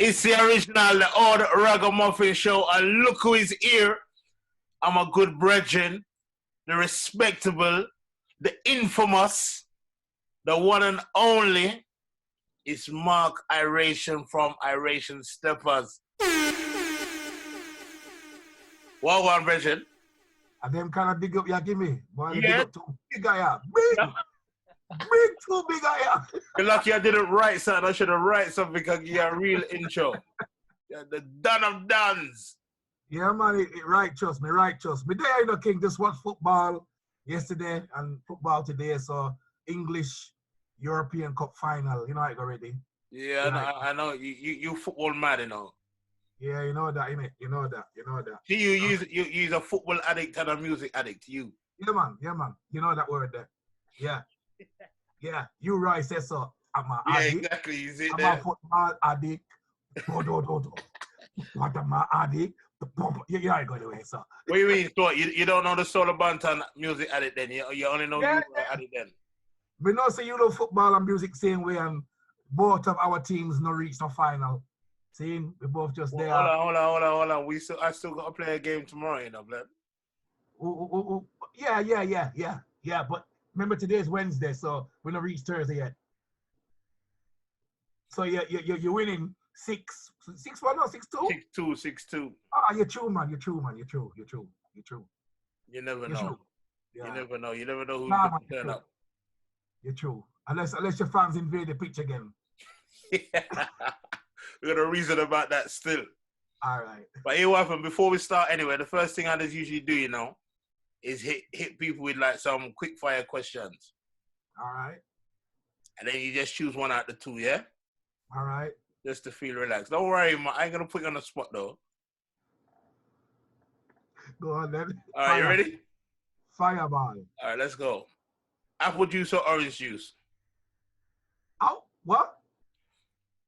It's the original, the old Ragamuffin show, and look who is here. I'm a good brethren, the respectable, the infamous, the one and only. It's Mark Iration from Iration Steppas. Well, one brethren. And them kind of big up, you give me. Boy, Yeah. big up too big guy. Big, big too big guy. You're lucky I didn't write something. I should have write something because you're a real intro. You're the Don of Dons. Yeah, man, it right, trust me. There, you know, King, just watched football yesterday and football today. So, English European Cup final. You know it already. Yeah, I know. You football mad, you know. Yeah, you know that, innit? You know that. You use a football addict and a music addict, you. Yeah, man. You know that word there. Yeah. Yeah, you right, say so. I'm an addict. Exactly. You see I'm there? a football addict. What am I addict? You ain't going away, so. What do you mean? So you don't know the soul of Banton music addict then? You only know you addict then? We know say you love football and music same way, and both of our teams no reach no final. See, we both just there. Hold on. I still got to play a game tomorrow, you know, blood. Yeah. But remember today's Wednesday, so we don't reach Thursday yet. So you're winning 6-1 or 6-2? 6-2. Ah, you're true, man. You're true. You never know. True. Yeah. You never know. You never know who's Nah, going to turn up. You're true. Unless your fans invade the pitch again. We got a reason about that still. All right. But here what happened, before we start anyway, the first thing I just usually do, you know, is hit people with like some quick fire questions. All right. And then you just choose one out of the two, yeah? All right. Just to feel relaxed. Don't worry, man. I ain't going to put you on the spot, though. Go on, then. All right, you ready? Fireball. All right, let's go. Apple juice or orange juice? Oh, what?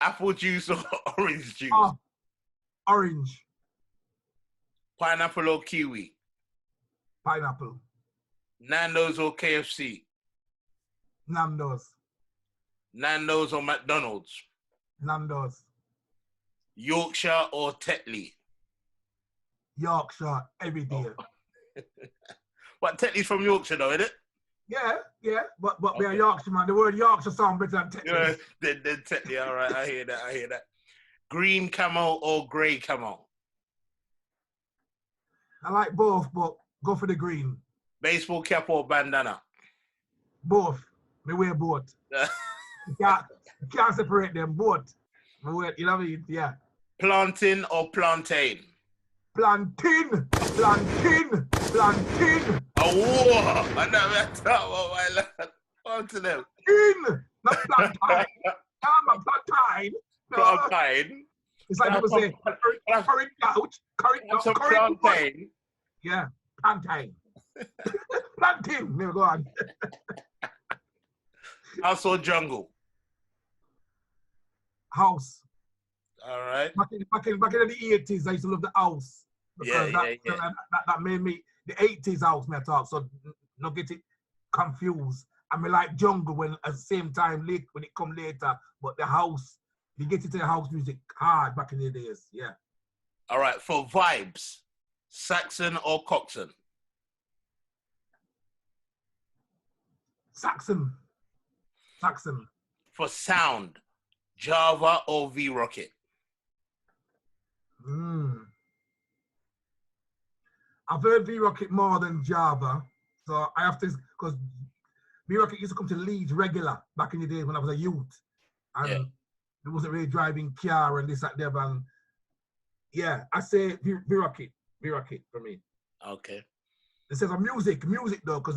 Apple juice or orange juice? Oh, orange. Pineapple or kiwi? Pineapple. Nando's or KFC? Nando's. Nando's or McDonald's? Nando's. Yorkshire or Tetley? Yorkshire, every day. Oh. But Tetley's from Yorkshire, though, isn't it? Yeah. But we are Yorkshire, man. The word Yorkshire sounds better than Tetley. Yeah, than Tetley. All right, I hear that. Green camo or grey camo? I like both, but go for the green. Baseball cap or bandana? Both. Me wear both. You can't separate them both. Me wear, you know what I mean? Yeah. Plantain or plantain? Plantain. Oh, whoa! I never thought about my lad. On to them. Not plantain. I'm a plantain. Plantain. It's like people say, curry couch. Plantain. Yeah, plantain. Plantain. Never go on. House or jungle? House. All right. Back in the 80s, I used to love the house. Because that made me, the 80s house me talk, so not get it confused. I mean, like jungle when at the same time late when it come later, but the house, you get into the house music hard back in the days, yeah. All right, for vibes, Saxon or Coxsone? Saxon. For sound, Java or V-Rocket? I've heard V-Rocket more than Java, so I have to, because V-Rocket used to come to Leeds regular back in the days when I was a youth, and it wasn't really driving car and this, that, there, and yeah, I say V-Rocket for me. Okay. It says music though, because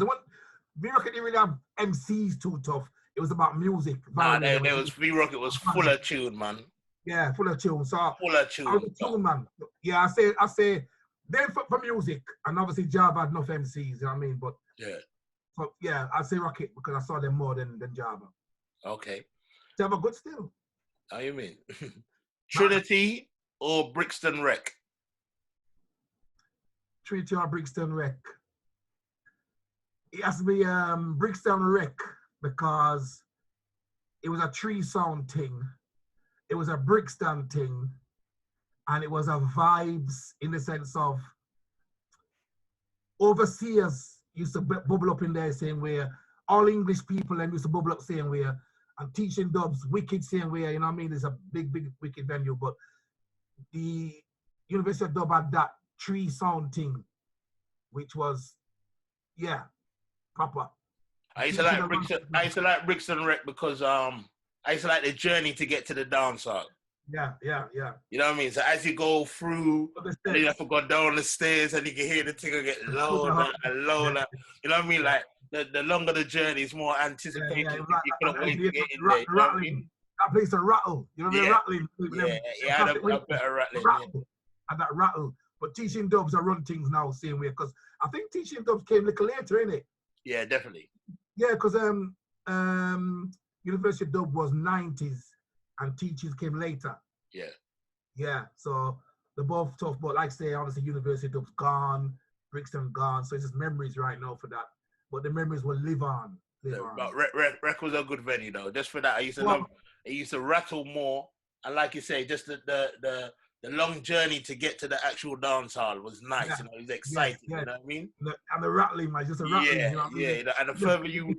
V-Rocket didn't really have MCs too tough. It was about music. V-Rocket was full of tune, man. Yeah, full of tune. So full of tune. I was a tune man. Yeah, I say. Then for music, and obviously Java had enough MCs, you know what I mean? But so yeah, I say Rocket because I saw them more than Java. Okay. Java good still. How you mean? Trinity or Brixton Rec? Trinity or Brixton Rec. It has to be Brixton Rec because it was a 3-sound thing. it was a Brixton thing, and it was a vibes in the sense of overseers used to bubble up in there same way. All English people and used to bubble up same way. And teaching dubs wicked same way. You know what I mean? It's a big wicked venue, but the University of Dub had that tree sound thing, which was proper. I used to like Brixton Rec because I used to like the journey to get to the dance hall. Yeah. You know what I mean? So as you go through, and you have to go down the stairs, and you can hear the ticker get louder and louder. Yeah. You know what I mean? Like the longer the journey, is more anticipation. Yeah. You couldn't wait to get in there. You know what I mean? That place to rattle. You know what I mean? Rattling. Yeah, a better rattling. And that rattle. But teaching dubs are run things now same way, because I think teaching dubs came a little later, innit? Yeah, definitely. Yeah, because University of Dub was 90s and teachers came later. Yeah, so they're both tough, but like I say, honestly, University of Dub's gone, Brixton gone, so it's just memories right now for that. But the memories will live on. But Rec was a good venue though. Just for that, I used to love. It used to rattle more, and like you say, just the long journey to get to the actual dance hall was nice. You know, it was exciting. You know what I mean? And the rattling, man, just a rattling. You know what I mean? And the further you,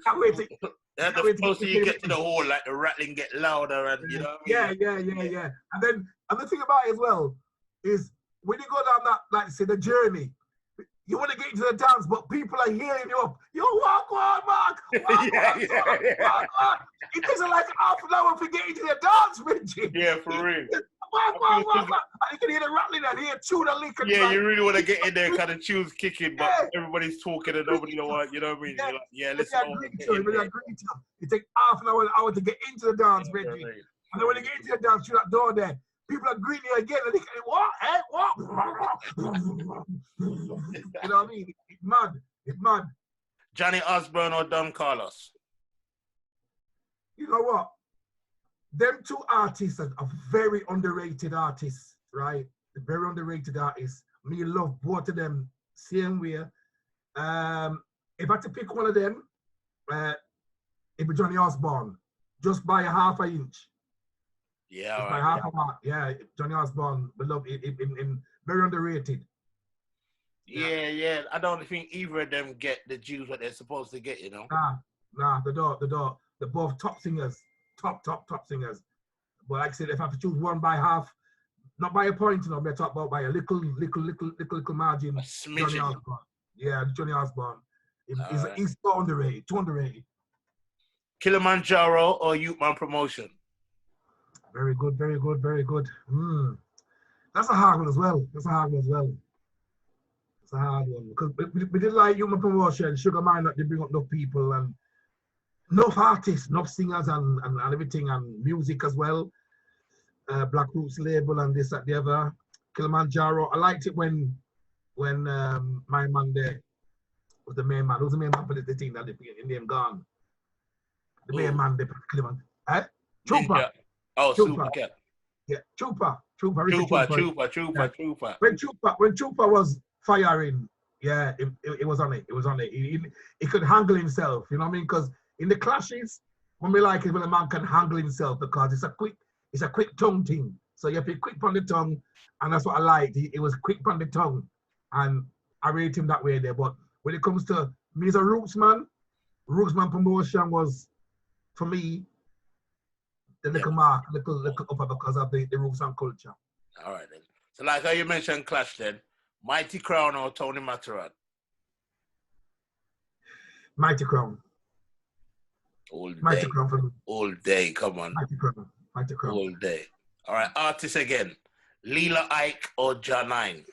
the closer you get to the hall, like the rattling get louder, and you know what I mean? Yeah. And then the thing about it as well is when you go down that, like say, the journey. You want to get into the dance, but people are hearing you up. You walk on, Mark. Walk on. It takes like half an hour to get into the dance, Richie. Yeah, for real. Walk. And you can hear the rattling and hear tune and lick. Yeah, you really want to get in there, kind of tunes kicking, but everybody's talking and nobody know what, you know what I mean? Yeah, you're like, listen. It takes half an hour to get into the dance, Reggie. Right. And then when you get into the dance, through that door there, people are greeting you again, and they can, what? You know what I mean? It's mad. Johnny Osborne or Don Carlos? You know what? Them two artists are very underrated artists, right? Very underrated artists. Me love both of them same way. If I had to pick one of them, it'd be Johnny Osborne, just by a half an inch. Yeah, by half a mark. Yeah, Johnny Osborne, we love it. Very underrated. Yeah. I don't think either of them get the dues what they're supposed to get, you know. Nah, the door. They're both top singers, top singers. But like I said, if I have to choose one by half, not by a point, you know, I'm talk about by a little margin. A smidgen. Johnny Osborne. Yeah, Johnny Osborne. He's so underrated, too underrated. Kilimanjaro or Youthman Promotion? Very good. That's a hard one as well. It's a hard one. Because we did like Youthman Promotion, Sugar Minor, they bring up enough people and enough artists, enough singers and everything, and music as well. Black Roots label and this, that, the other. Kilimanjaro. I liked it when my man there was the main man. Who was the main man for the thing that they in name gone? The main man there for Kilimanjaro. Trooper. Oh, Super Cat. Yeah, Trooper. When Trooper was firing, yeah, it was on it. He could handle himself, you know what I mean? Because in the clashes, what we like is when a man can handle himself, because it's a quick tongue thing. So you have to be quick on the tongue, and that's what I liked. He was quick on the tongue, and I rate him that way there. But when it comes to me as a Rootsman Promotion was, for me, the little mark, little upper because of the roots and culture. All right then. So like how you mentioned clash then, Mighty Crown or Tony Mataran? Mighty Crown. Mighty Crown for me. All day, come on. Mighty Crown. All day. All right, artists again. Leela Ike or Janine?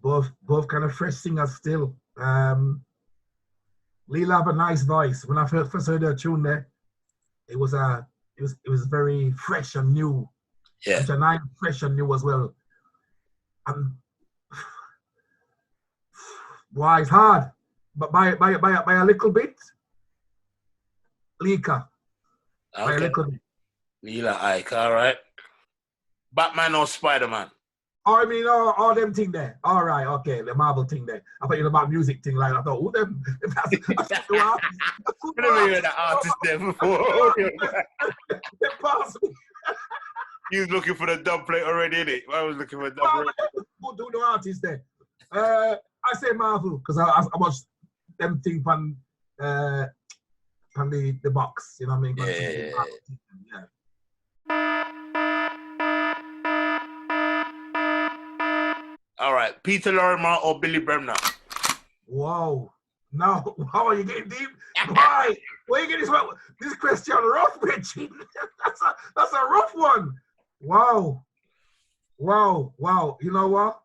Both kind of fresh singers still. Leela have a nice voice. When I first heard her tune there, it was very fresh and new. Yeah. And Janine fresh and new as well. And why it's hard, but by a little bit, Leeka. Okay. By a little bit. Leela Ike, all right. Batman or Spider-Man? Oh, I mean, all them thing there. All right, okay, the Marvel thing there. I thought you were about music thing. Like I thought, who them? That's who artist. I never heard that artist there before. They passed me. You was looking for the dub plate already, innit? I was looking for the dub plate. Who do the artist there? I say Marvel because I watched them thing from the box. You know what I mean? Yeah. All right, Peter Lorimer or Billy Bremner? Whoa. No, how are you getting deep? Why? Where you getting this question rough, Richie? That's a rough one. Wow. You know what?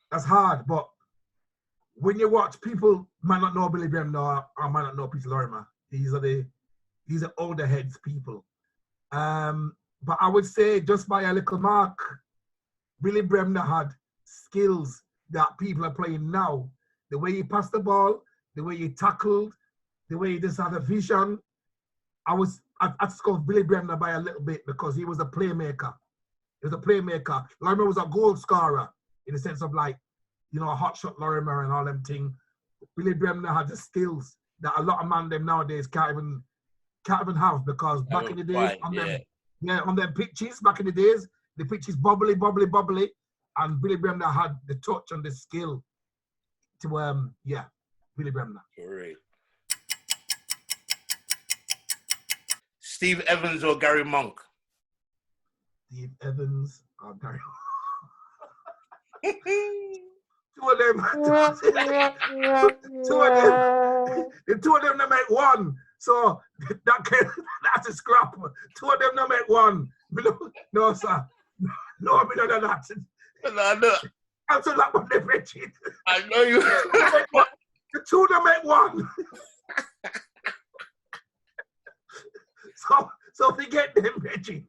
That's hard, but when you watch, people might not know Billy Bremner or might not know Peter Lorimer. These are older heads people. But I would say just by a little mark, Billy Bremner had skills that people are playing now. The way he passed the ball, the way he tackled, the way he just had a vision. I'd score Billy Bremner by a little bit because he was a playmaker. He was a playmaker. Lorimer was a goal scorer in the sense of like, you know, a hot shot Lorimer and all them things. Billy Bremner had the skills that a lot of man them nowadays can't even have because back in the days on them pitches, back in the days, the pitches bubbly, and Billy Bremner had the touch and the skill to Billy Bremner. Great. Steve Evans or Gary Monk? Steve Evans or Gary Two of them, the two of them they make one. So that's a scrap. Two of them they make one. No, sir. No, I mean, that. No. Answer that one, Richard. I know you. The two of them make one. So forget them, Richard.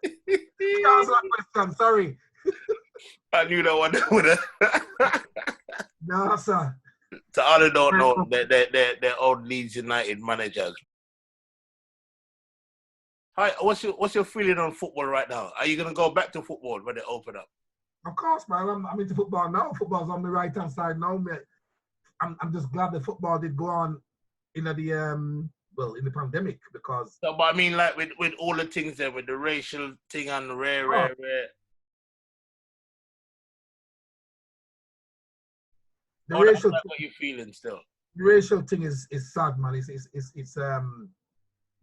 That was my question. Sorry. I knew that one would have. No, sir. So I don't know. They're old Leeds United managers. Hi, what's your feeling on football right now? Are you gonna go back to football when they open up? Of course, man. I'm into football now. Football's on the right hand side now, mate. I'm just glad that football did go on in the pandemic because. So, but I mean, like with all the things there, with the racial thing and the rare. The racial. What you feeling still? The racial thing is sad, man. It's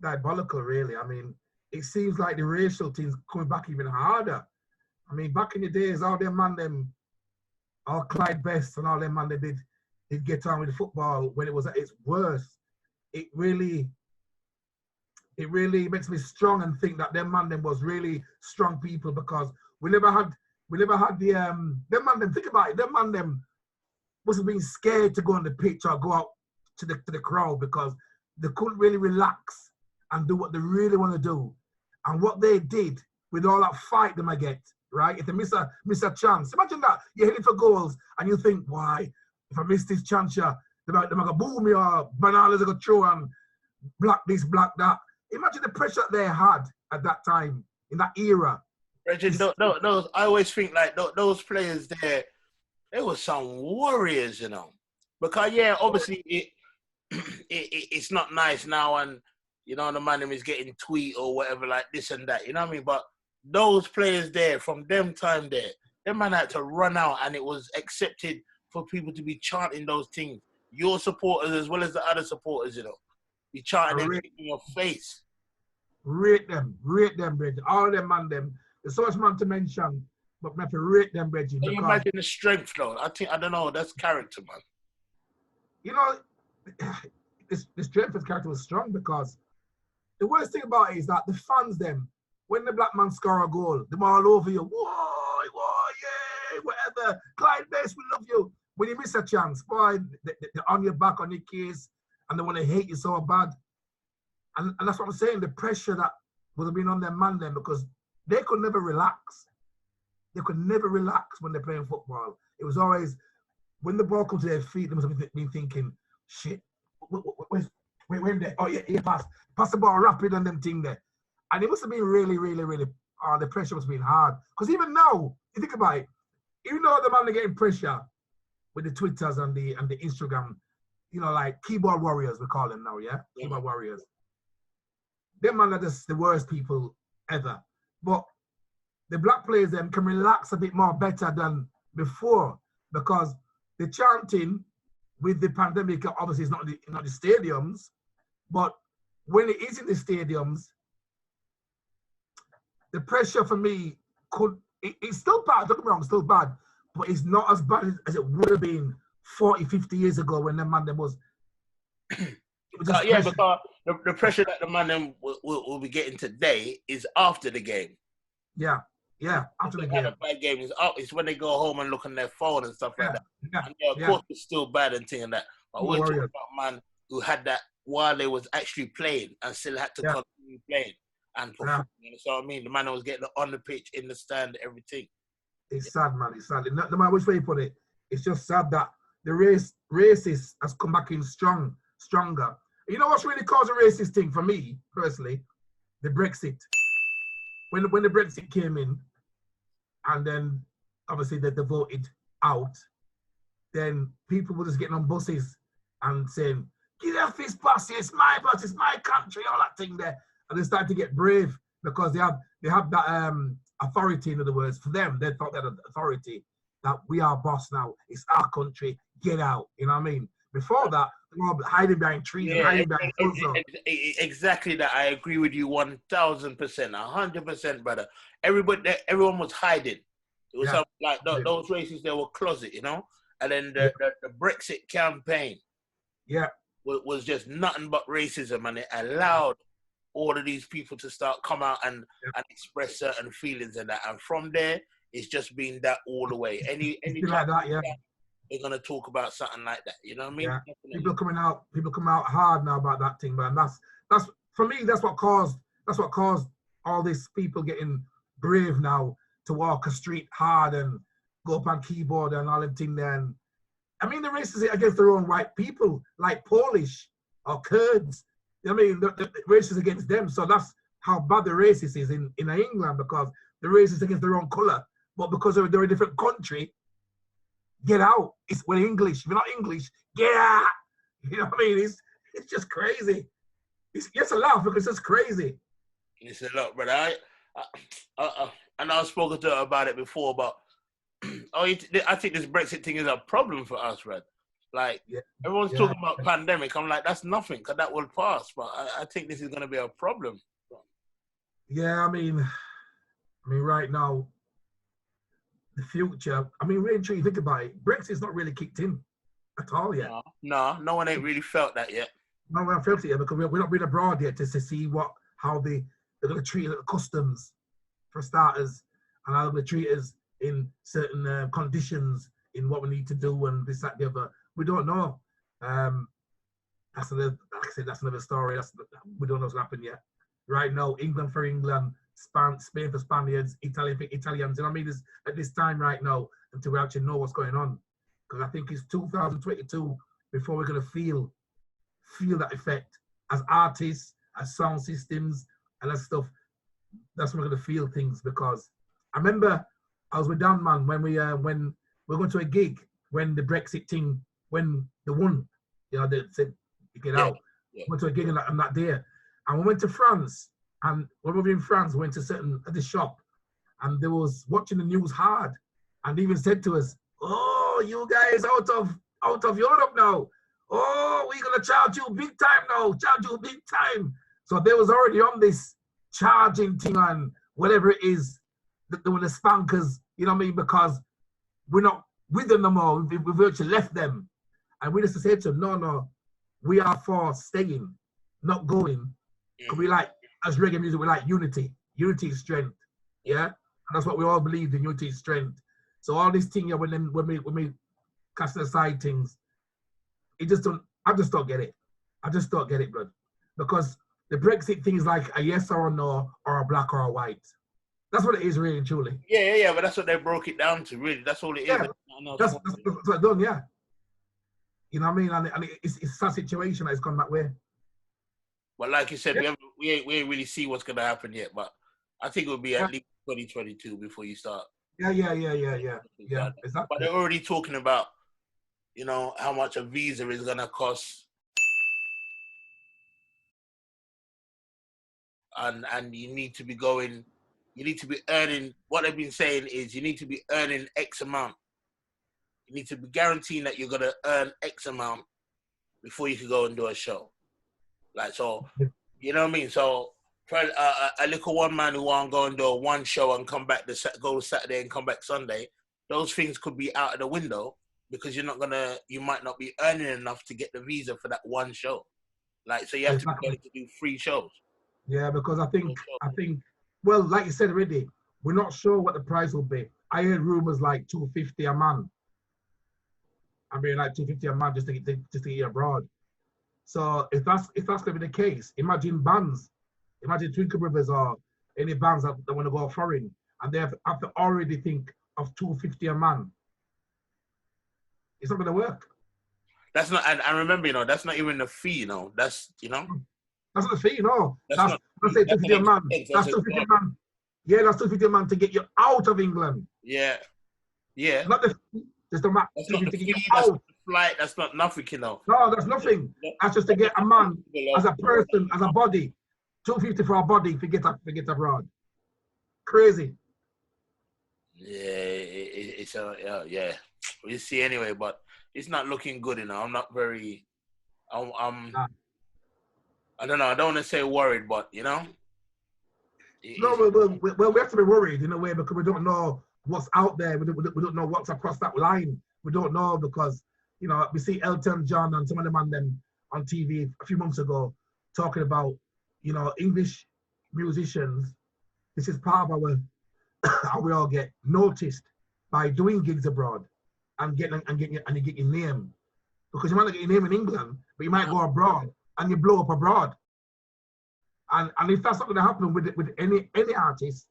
diabolical, really. I mean, it seems like the racial thing's coming back even harder. I mean, back in the days, all Clyde Best and all them man, they did get on with football when it was at its worst. It really makes me strong and think that them was really strong people because we never had the them man them. Think about it, them wasn't being scared to go on the pitch or go out to the crowd because they couldn't really relax and do what they really want to do. And what they did with all that fight they might get, right? If they miss a chance, imagine that you're hitting for goals and you think, why? If I miss this chance, they're gonna boom me or bananas are gonna throw and block this, block that. Imagine the pressure they had at that time in that era. Reggie, those I always think like those players there. They were some warriors, you know. Because obviously it's not nice now, and you know the man is getting tweet or whatever like this and that. You know what I mean? But those players there from them time there, them man had to run out, and it was accepted for people to be chanting those things. Your supporters as well as the other supporters, you know, be chanting them in your face. Rate them, Bridge. All them man them. There's so much man to mention. But we have to rate them, Reggie. Can you imagine the strength, though? I don't know. That's character, man. You know, the strength of character was strong because the worst thing about it is that the fans, them, when the black man score a goal, they're all over you. Whoa, yeah, whatever. Clyde Best, we love you. When you miss a chance, boy, they're on your back, on your case, and they want to hate you so bad. And that's what I'm saying. The pressure that would have been on them man then because they could never relax. They could never relax when they're playing football. It was always, when the ball comes to their feet, they must have been thinking, shit, where there? Oh, yeah, pass the ball rapid and them thing there. And it must have been really, really, really, the pressure must have been hard. Because even now, you think about it, even though the man are getting pressure with the Twitters and the Instagram, you know, like keyboard warriors, we call them now, yeah? Keyboard warriors. Them man are just the worst people ever. But the black players them can relax a bit more better than before, because the chanting with the pandemic, obviously it's not the stadiums, but when it is in the stadiums, the pressure for me it's still bad, don't get me wrong, it's still bad, but it's not as bad as it would have been 40, 50 years ago when the man them was. Because the pressure that the man them will be getting today is after the game. Yeah, after the game. A bad game is up. It's when they go home and look on their phone and stuff like that. And of course, it's still bad and thing and that. But we're talking about man who had that while they was actually playing and still had to continue playing and performing. You know what I mean? The man was getting on the pitch, in the stand, everything. It's sad, man. It's sad. No matter which way you put it, it's just sad that the racist has come back in stronger. You know what's really caused a racist thing for me, personally? The Brexit. When the Brexit came in, and then obviously they voted out, then people were just getting on buses and saying, "Get off this bus, it's my bus, it's my country," all that thing there. And they started to get brave because they have that authority, in other words. For them, they thought they had authority, that we are boss now, it's our country, get out. You know what I mean? Before that, they were hiding behind trees and hiding behind exactly that. I agree with you 1,000%, 100%, brother. Everyone was hiding. It was something like those races, they were closet, you know? And then the Brexit campaign was just nothing but racism, and it allowed all of these people to start come out and express certain feelings and that. And from there, it's just been that all the way. Any like that, they're gonna talk about something like that. You know what I mean? Yeah. People come out hard now about that thing, man. That's for me. That's what caused all these people getting brave now to walk a street hard and go up on keyboard and all them thing. Then, I mean, the racism against their own white people, like Polish or Kurds. I mean, the racism against them. So that's how bad the racist is in England, because the racist against their own color, but because they're a different country. Get out. We're English. If you're not English, get out. You know what I mean? It's just crazy. It's a laugh because it's crazy. It's a lot, brother. And I've spoken to her about it before, but I think this Brexit thing is a problem for us, Red. Like, everyone's talking about pandemic. I'm like, that's nothing, because that will pass. But I think this is going to be a problem. Yeah, I mean, right now, the future, I mean, really, you think about it, Brexit's not really kicked in at all yet. No one ain't really felt that yet. No, we haven't felt it yet, because we're not been abroad yet to see how they're going to treat it at customs, for starters, and how they're going to treat us in certain conditions in what we need to do and this, that, the other. We don't know. That's another, like I said, that's another story. We don't know what's happened yet. Right now, England for England, Spain for Spaniards, Italy for Italians. You know what I mean? At this time right now, until we actually know what's going on. Because I think it's 2022 before we're going to feel that effect as artists, as sound systems, and that stuff. That's when we're going to feel things. Because I remember I was with Dan Man when we were going to a gig when the Brexit thing, when they won, you know, they said, you get out. Went to a gig on that day. And we went to France. And when we were in France, we went to at the shop, and they was watching the news hard, and they even said to us, "Oh, you guys out of Europe now. Oh, we're gonna charge you big time now. Charge you big time." So they was already on this charging thing and whatever it is. They were the spankers, you know what I mean? Because we're not with them no more. We've virtually left them, and we just said to them, "No, we are for staying, not going." We like, as reggae music, we like unity. Unity is strength. Yeah? And that's what we all believe in, unity is strength. So all this thing, when we cast aside things, I just don't get it. I just don't get it, bro. Because the Brexit thing is like a yes or a no, or a black or a white. That's what it is, really and truly. Yeah, but that's what they broke it down to, really. That's all it is. That's what done, yeah. You know what I mean? And it's a sad situation that it's gone that way. But like you said, we ain't really see what's going to happen yet. But I think it will be at least 2022 before you start Yeah, But exactly. they're already talking about, you know, how much a visa is gonna cost, and you need to be going, you need to be earning. What they've been saying is you need to be earning X amount. You need to be guaranteeing that you're gonna earn X amount before you can go and do a show. Like, so, you know what I mean? So for a little one man who want to go and do a one show and come back go Saturday and come back Sunday, those things could be out of the window because you might not be earning enough to get the visa for that one show. Like, so you have to be Exactly. willing to do 3 shows. Yeah, because I think, well, like you said already, we're not sure what the price will be. I heard rumors like 250 a man. I mean, like 250 a man just to get abroad. So if that's going to be the case, imagine bands, imagine Twinkle Brothers or any bands that want to go foreign, and they have to already think of 250 a man. It's not going to work. That's not, and remember, you know, that's not even the fee, you know. That's, you know. That's not the fee, no. That's not. Let's say 250 a man. That's 250 a man. Yeah, that's 250 a man to get you out of England. Yeah. Not the fee, just the max. That's not the fee, that's not the flight, that's not nothing, you know. No, that's nothing. That's just to get a man as a person, as a body. 250 for a body to get abroad. Crazy. Yeah, yeah. We see anyway, but it's not looking good, you know. I'm not very. I don't know. I don't want to say worried, but you know. No, we have to be worried in a way because we don't know what's out there. We don't know what's across that line. We don't know because, you know, we see Elton John and some of the man them on TV a few months ago talking about, you know, English musicians. This is part of our how we all get noticed by doing gigs abroad and get your name, because you might not get your name in England, but you might go abroad and you blow up abroad. And if that's not going to happen with any artist,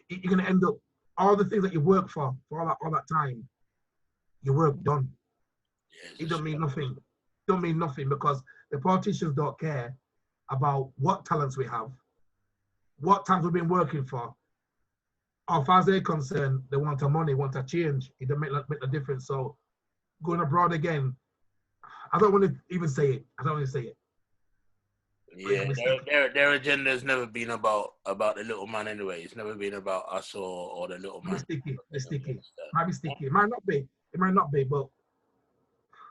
you're going to end up all the things that you work for all that time, your work done. It don't mean nothing. Don't mean nothing because the politicians don't care about what talents we have, what talents we've been working for. As far as they're concerned, they want our money, want a change. It don't make a difference. So going abroad again, I don't want to even say it. I don't want to say it. Yeah, their agenda has never been about the little man anyway. It's never been about us or the little man. It's sticky. Might be sticky. It might not be. It might not be, but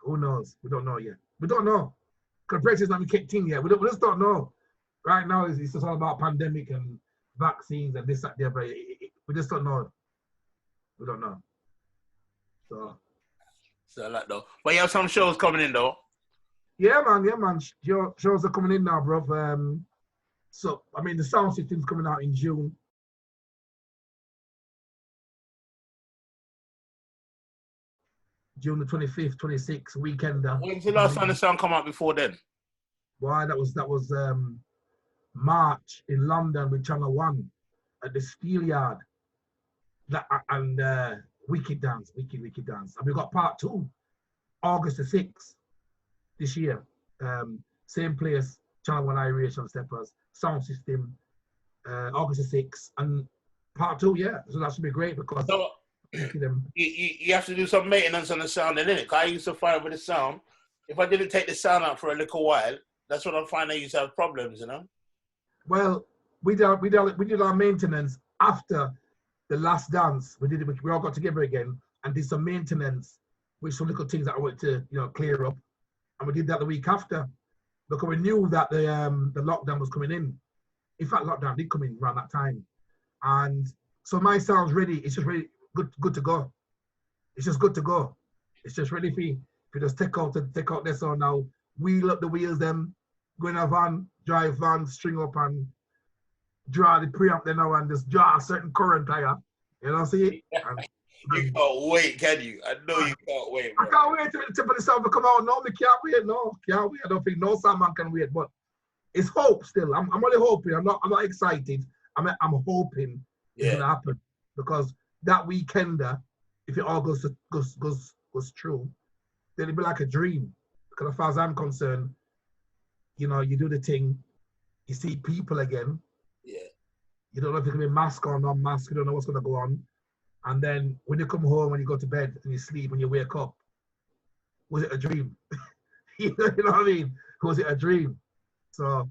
who knows? We don't know yet. We don't know. Because Brexit's not kicked in yet. We just don't know. Right now, it's just all about pandemic and vaccines and this, that, the other. We just don't know. We don't know. So like though. But you have some shows coming in though. Yeah, man. Shows are coming in now, bro. So I mean, the sound system's coming out in June. June the 25th, 26th, weekend. When's the last time the sound come out before then? Why that was March in London with Channel 1 at the Steelyard. And Wicked Dance. And we got part 2, August the 6th this year. Same place, Channel 1 Iration Steppas, sound system, August the 6th. And part 2, yeah. So that should be great because you have to do some maintenance on the sound, innit? I used to find with the sound, if I didn't take the sound out for a little while, that's when I find I used to have problems, you know? Well, we did our maintenance after the last dance. We all got together again and did some maintenance with some little things that I wanted to, you know, clear up. And we did that the week after because we knew that the lockdown was coming in. In fact, lockdown did come in around that time. And so my sound's ready. It's just really good to go. It's just good to go. It's just ready for you. If you just take out this sound now, wheel up the wheels, them, go in a van, drive van, string up and draw the preamp then now and just draw a certain current tire. You know, see? You can't wait, can you? I know you can't wait, bro. I can't wait till the tip of the sound to come out. No, me can't wait. No, can't wait. I don't think no soundman can wait, but it's hope still. I'm only hoping. I'm not excited. I'm hoping it's gonna happen because that weekender, if it all goes true, then it'll be like a dream. Because as far as I'm concerned, you know, you do the thing, you see people again. Yeah. You don't know if it's gonna be mask or non-mask. You don't know what's gonna go on. And then when you come home and you go to bed and you sleep and you wake up, was it a dream? You know what I mean? Was it a dream? So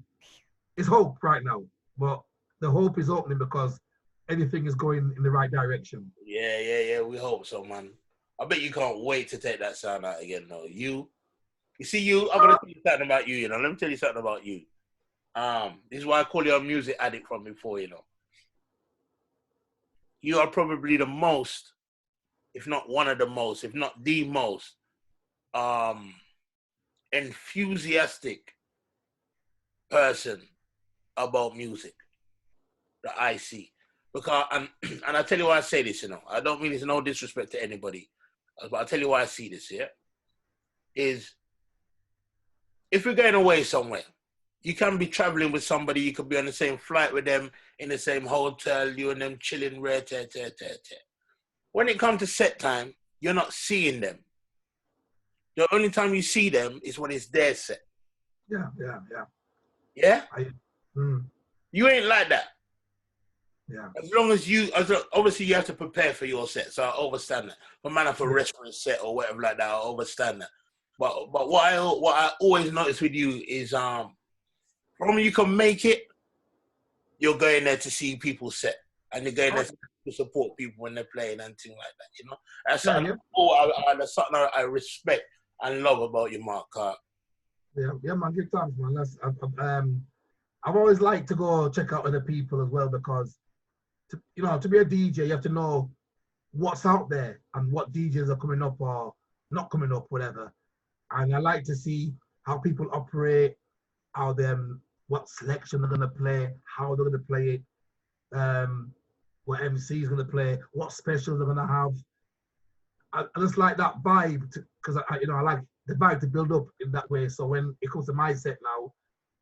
it's hope right now, but the hope is opening because anything is going in the right direction. Yeah. We hope so, man. I bet you can't wait to take that sound out again, though. You see, I'm gonna tell you something about you. You know, let me tell you something about you. This is why I call you a music addict from before. You know, you are probably the most, if not one of the most, if not the most, enthusiastic person about music that I see. Because and I tell you why I say this, you know, I don't mean it's no disrespect to anybody, but I'll tell you why I see this here. Is if you're going away somewhere, you can be traveling with somebody, you could be on the same flight with them, in the same hotel, you and them chilling, when it comes to set time, you're not seeing them. The only time you see them is when it's their set. Yeah. Yeah? Mm. You ain't like that. Yeah. As long as obviously you have to prepare for your set, so I understand that. For man, for a restaurant set or whatever like that, I understand that. But what I always notice with you is from you can make it, you're going there to see people set, and you're going there to support people when they're playing and things like that. You know, that's something. That's something I respect and love about you, Mark. Yeah, man. Give thanks, man. I've always liked to go check out other people as well because, to be a DJ, you have to know what's out there and what DJs are coming up or not coming up, whatever. And I like to see how people operate, what selection they're gonna play, how they're gonna play it, what MC is gonna play, what specials they're gonna have. I just like that vibe because I like the vibe to build up in that way. So when it comes to my set now,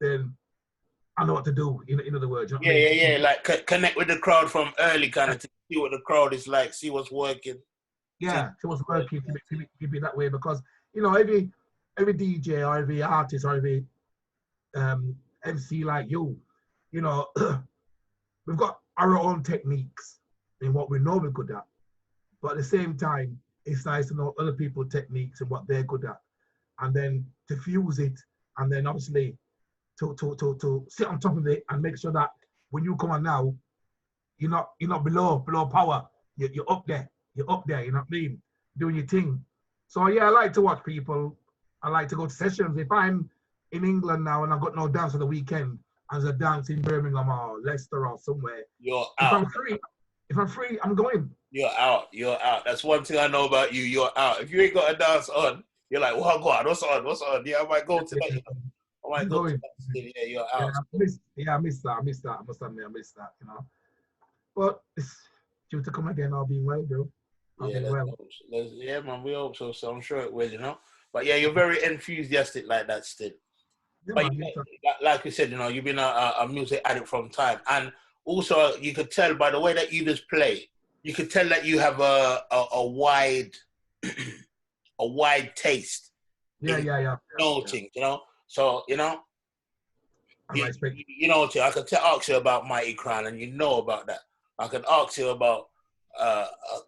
then I know what to do. In other words, you know what I mean? Yeah. Like connect with the crowd from early, kind of to see what the crowd is like, see what's working. Yeah, see what's working. Keep it that way because every DJ or every artist or every MC like you, we've got our own techniques in what we know we're good at. But at the same time, it's nice to know other people's techniques and what they're good at, and then to fuse it, and then obviously to sit on top of it and make sure that when you come on now, you're not below power. You're up there. You're up there. You know what I mean? Doing your thing. So yeah, I like to watch people. I like to go to sessions. If I'm in England now and I've got no dance for the weekend, as a dance in Birmingham or Leicester or somewhere, you're out. If I'm free, I'm going. You're out. That's one thing I know about you. You're out. If you ain't got a dance on, you're like, well, God, what's on? Yeah, I might go to that. I might go to that. Yeah, you're out. I missed that. I must admit, I missed that. But it's due to come again. I'll be well, bro. Yeah, man, we hope so. So I'm sure it will, But yeah, you're very enthusiastic like that still. Yeah, but man, like you said, you've been a music addict from time. And also, you could tell by the way that you just play, you could tell that you have a wide a wide taste. Yeah. Things, So, I could ask you about Mighty Crown and you know about that. I could ask you about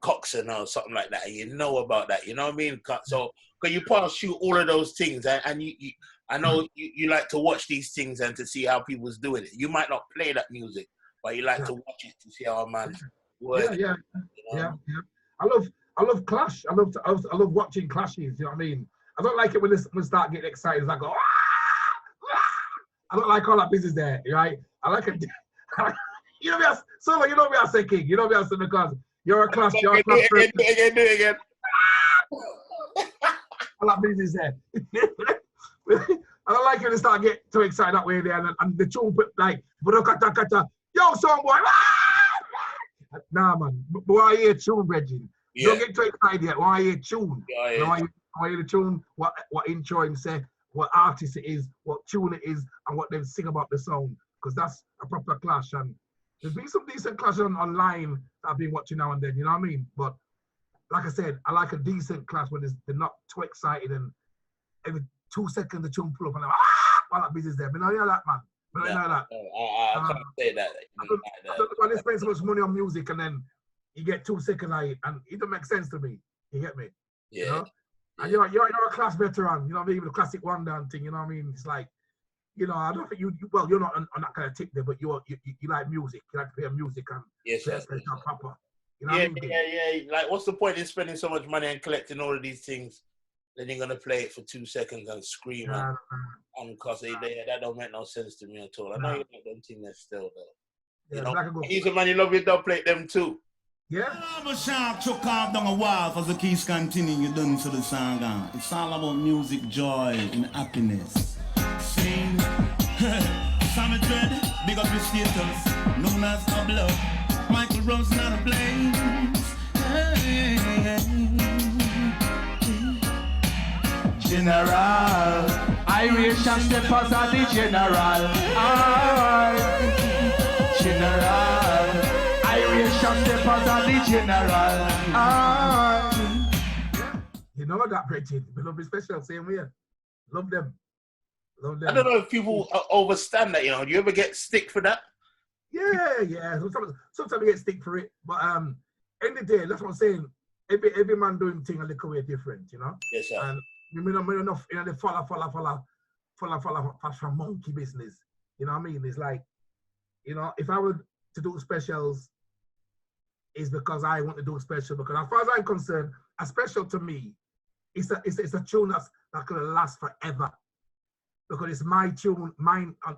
Coxon or something like that, and you know about that. You know what I mean? So, because you pass through all of those things, and I know you like to watch these things and to see how people's doing it. You might not play that music, but you like to watch it to see how a man's working. Yeah. I love clash. I love watching clashes. You know what I mean? I don't like it when we start getting excited. It's like, I don't like all that business there, right? I like it. You know me as a king. You know me as because you're a clash. You're a clash. Do it again. All that business there. I don't like it when they start getting too excited that way there, and the tune put like, yo, song boy. Nah, man. But I hear tune, Reggie. Don't get too excited yet. Why I hear tune? I hear the tune, what intro him say, what artist it is, what tune it is, and what they sing about the song. Because that's a proper clash. And there's been some decent clash online that I've been watching now and then, you know what I mean? But like I said, I like a decent clash when they're not too excited and every 2 seconds the tune pull up and I'm all that business there. But I know that, man. But I know that. I can't say that. I don't spend so much money on music and then you get 2 seconds of it, and it don't make sense to me. You get me? Yeah. You know? Yeah. And you're a class veteran, you know what I mean? The classic one down thing, you know what I mean? It's like, you know, I don't think well, you're not on that kind of tip there, but you like music. You like to play music and play special proper. You know what I mean? Yeah. Like, what's the point in spending so much money and collecting all of these things? Then you're gonna play it for 2 seconds and scream and cause that don't make no sense to me at all. I know you like them things still though. You know, he's a man you love, you don't play them too. Yeah. I'm a shark took off down a wall as the keys continue, you done to the song. It's all about music, joy, and happiness. Sing, Sammy Dread, big up your status, known as a blood. Michael Rose, not a blaze. General, Iration Steppas are the general. General, Iration Steppas are the general. You know that, Bridget. We love it special, same way. Love them. I don't know if people overstand that, you know. Do you ever get stick for that? Yeah. Sometimes you get stick for it. But end of the day, that's what I'm saying. Every man doing thing a little way different, you know? Yes, sir. And we're not enough, you know, the follow fashion monkey business. You know what I mean? It's like, you know, if I were to do specials, it's because I want to do a special. Because as far as I'm concerned, a special to me, it's a tune that's gonna last forever. Because it's my tune, mine. I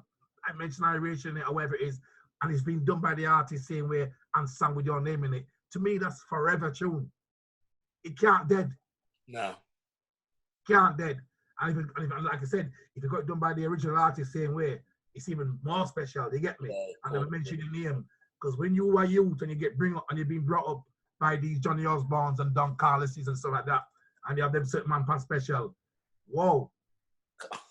mentioned Iration or whatever it is, and it's been done by the artist same way and sung with your name in it. To me, that's forever tune. It can't dead. No. Can't dead. And if like I said, if it got done by the original artist same way, it's even more special. You get me? And I mention your name because when you were youth and you get bring up and you've been brought up by these Johnny Osbornes and Don Carlos's and stuff like that, and you have them certain man pan special. Whoa.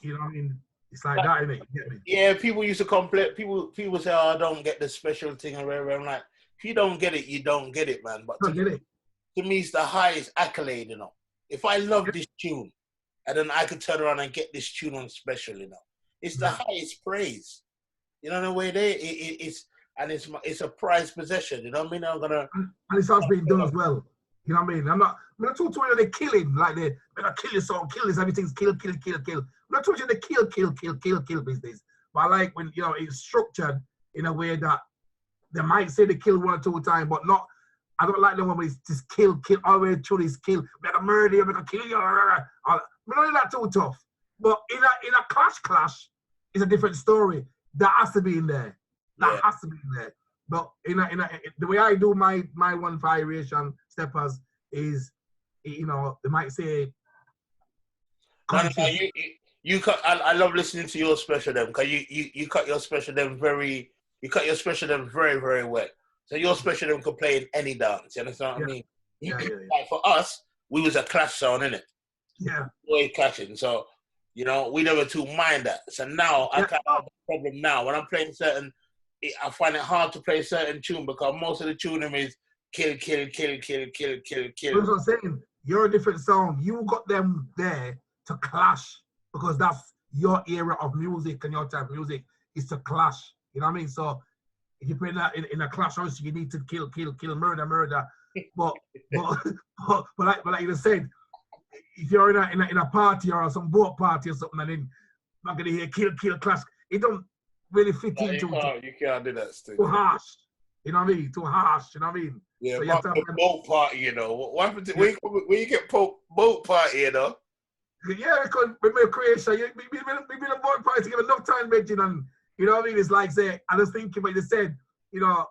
You know what I mean? It's like that, innit? You get me? Yeah, people used to complain. People say, "Oh, I don't get the special thing," or whatever. I'm like, if you don't get it, you don't get it, man. But to me, it's the highest accolade, you know. If I love this tune, and then I could turn around and get this tune on special, you know, it's the highest praise. You know the way it's a prized possession. You know what I mean? I'm gonna and it's always being done as well. You know what I mean? I'm not talking to you they killing like they're gonna kill this song, kill this, everything's kill. I'm not talking the kill business. But I like when you know it's structured in a way that they might say they kill 1 or 2 times, but not. I don't like the one where it's just kill, always through this kill. Make a murder, make a kill you. I don't like that too tough. But in a clash, it's a different story. That has to be in there. That has to be in there. But the way I do my one for Iration Steppas is, you know, they might say. You cut. I love listening to your special them because you cut your special them very very well. So your special them could play in any dance. You understand what I mean? Yeah. Like for us, we was a clash sound, innit? Yeah. Boy clashing. So, you know, we never too mind that. So now I kind of have a problem now. When I'm playing I find it hard to play certain tune because most of the tuning is kill. That's what I'm saying. You're a different song. You got them there to clash because that's your era of music and your type of music is to clash. You know what I mean? So if you play that in a clash, obviously you need to kill, murder. But like you said, if you're in a party or some boat party or something, and then I'm gonna hear kill, clash, it don't really fit into. You can't do that still. Too harsh. You know what I mean? Too harsh. You know what I mean? Yeah, so boat party, you know. What happens when you get boat party, you know? Yeah, because when we're creation, we've been a boat party together enough time, Benji, and you know what I mean? It's like, say, I was thinking what you said, you know,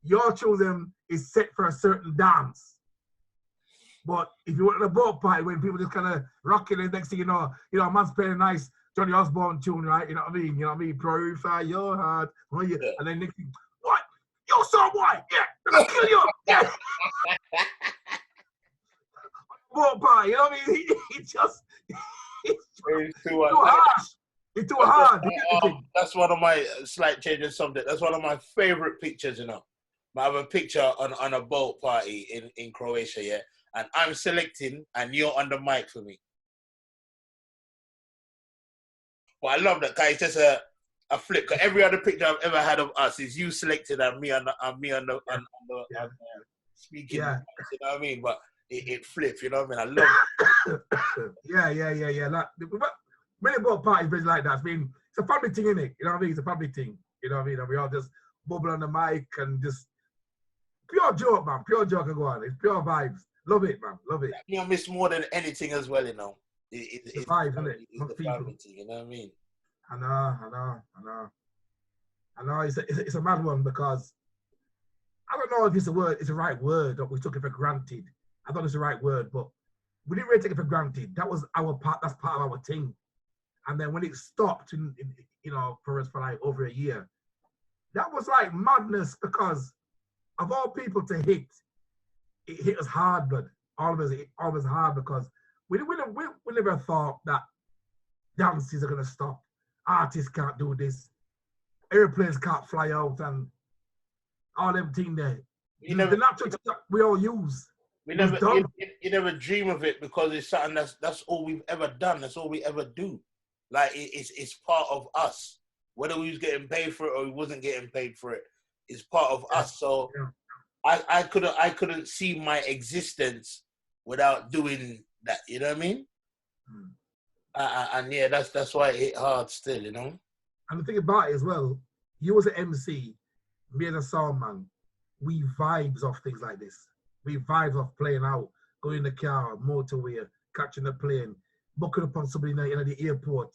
your choosing is set for a certain dance. But if you want a boat party when people just kind of rocking it, next thing you know, a man's playing a nice Johnny Osborne tune, right? You know what I mean? You know what I mean? Purify your heart. And then next thing, what? Yo, son, boy, yeah, I'm gonna kill you. Yeah. Boat party, you know what I mean? It's too harsh. It's too hard. That's one of my slight change of subject. That's one of my favorite pictures, you know. I have a picture on a boat party in Croatia, yeah, and I'm selecting, and you're on the mic for me. But I love that, guys. It's just a flip. Cause every other picture I've ever had of us is you selected and me on the. speaking, you know what I mean? But it flipped, you know what I mean? I love it. yeah. Like, many about parties like that. It's a family thing, innit? You know what I mean? It's a family thing. You know what I mean? And we all just bubble on the mic and just pure joke, man. Pure joke and go on. It's pure vibes. Love it, man. Love it. You know, miss more than anything as well, you know. It's the vibes, isn't it? It's the family thing, you know what I mean? I know. It's a mad one because I don't know if it's the right word, or we took it for granted. I thought it's the right word, but we didn't really take it for granted. That was our part. That's part of our thing. And then when it stopped, you know, for us for like over a year, that was like madness because of all people to hit, it hit us hard, blood. All of us hard because we never thought that dances are gonna stop. Artists can't do this. Airplanes can't fly out and all everything there. The natural things that we all use. You never dream of it because it's something that's all we've ever done. That's all we ever do. Like it's part of us. Whether we was getting paid for it or we wasn't getting paid for it, it's part of us. So I couldn't see my existence without doing that. You know what I mean? And yeah, that's why it hit hard still. You know. And the thing about it as well, you as an MC, me as a sound man, we vibes off things like this. We vibes off playing out, going in the car, motorway, catching the plane, booking upon somebody in the airport,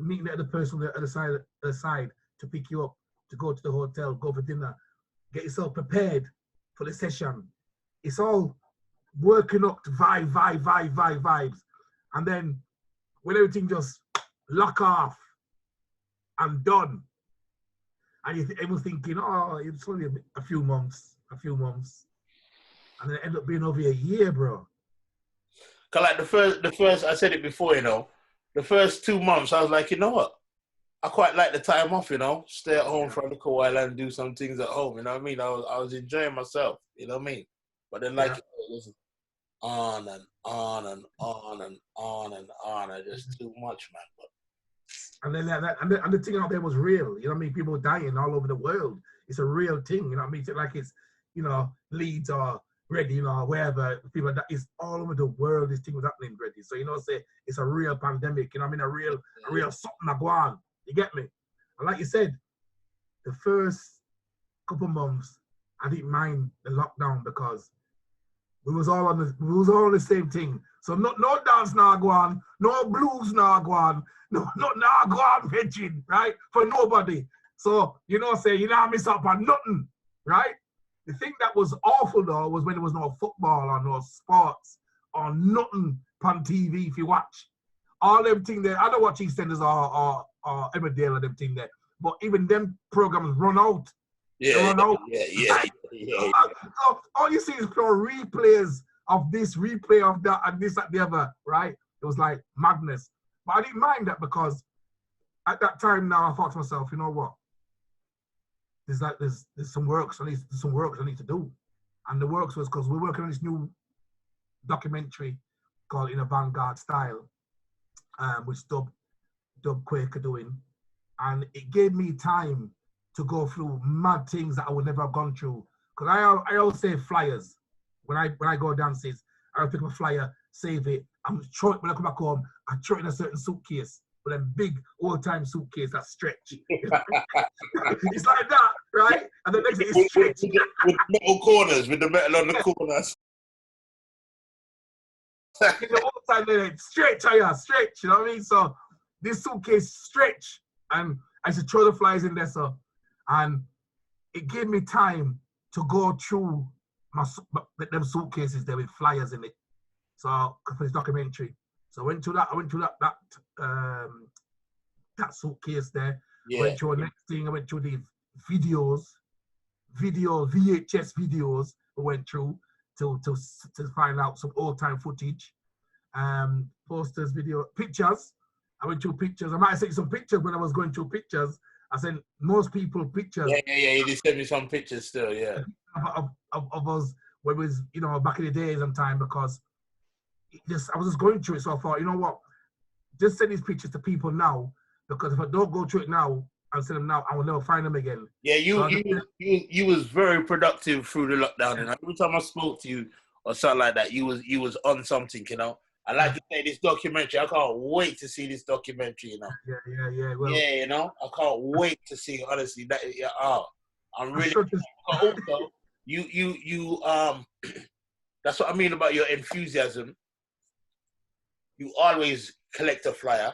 meeting the other person on the other side to pick you up, to go to the hotel, go for dinner, get yourself prepared for the session. It's all working up to vibes. And then when everything just lock off and done, and everyone's thinking, oh, it's only a few months. And then it ended up being over a year, bro. Cause like the first, I said it before, you know, the first 2 months, I was like, you know what? I quite like the time off, you know, stay at home for a little while and do some things at home, you know what I mean? I was enjoying myself, you know what I mean? But then like, it was on and on and on and on and on, and just too much, man. But, and then and the thing out there was real, you know what I mean? People dying all over the world. It's a real thing, you know what I mean? It's like it's, you know, Leeds or Ready, you know, wherever people that is all over the world. This thing was happening, Ready. So you know, say it's a real pandemic. You know, what I mean, a real something that go on. You get me? And like you said, the first couple months, I didn't mind the lockdown because we was all on the same thing. So no dance now go on, no blues now go on, no now go on pitching, right? For nobody. So you know, say you don't miss out on nothing, right? The thing that was awful though was when there was no football or no sports or nothing on TV. If you watch all them thing there, I don't watch EastEnders or Emmerdale or them thing there, but even them programs run out. Yeah. So all you see is pure replays of this, replay of that, and this, that, the other, right? It was like madness. But I didn't mind that because at that time now I thought to myself, you know what? There's some works I need to do. And the works was because we're working on this new documentary called In a Vanguard Style, which Dub Quaker doing. And it gave me time to go through mad things that I would never have gone through. Because I always say flyers. When I go dances, I pick up a flyer, save it. When I come back home, I throw it in a certain suitcase. With a big old-time suitcase that stretch. It's like that, right? And the next thing is stretch. With metal corners, with the metal on the corners. In the old time, they stretch, you know what I mean? So this suitcase stretch, and I used to throw the flyers in there, so, and it gave me time to go through them suitcases there with flyers in it. So for this documentary. So I went to that suitcase there. Yeah. I went to the next thing. I went to the VHS videos. I went through to find out some old time footage, posters, video, pictures. I went through pictures. I might have sent you some pictures when I was going through pictures. I sent most people pictures. Yeah. You did send me some pictures still, yeah. Of us when it was, you know, back in the days and time, because I was just going through it, so I thought, you know what, just send these pictures to people now, because if I don't go through it now, I'll see them now. I will never find them again. Yeah, So you was very productive through the lockdown, and every time I spoke to you or something like that, you was on something, you know. I like to say this documentary. I can't wait to see this documentary, you know. Yeah. Well, yeah, you know, I can't wait to see it, honestly. I'm really also you that's what I mean about your enthusiasm. You always collect a flyer.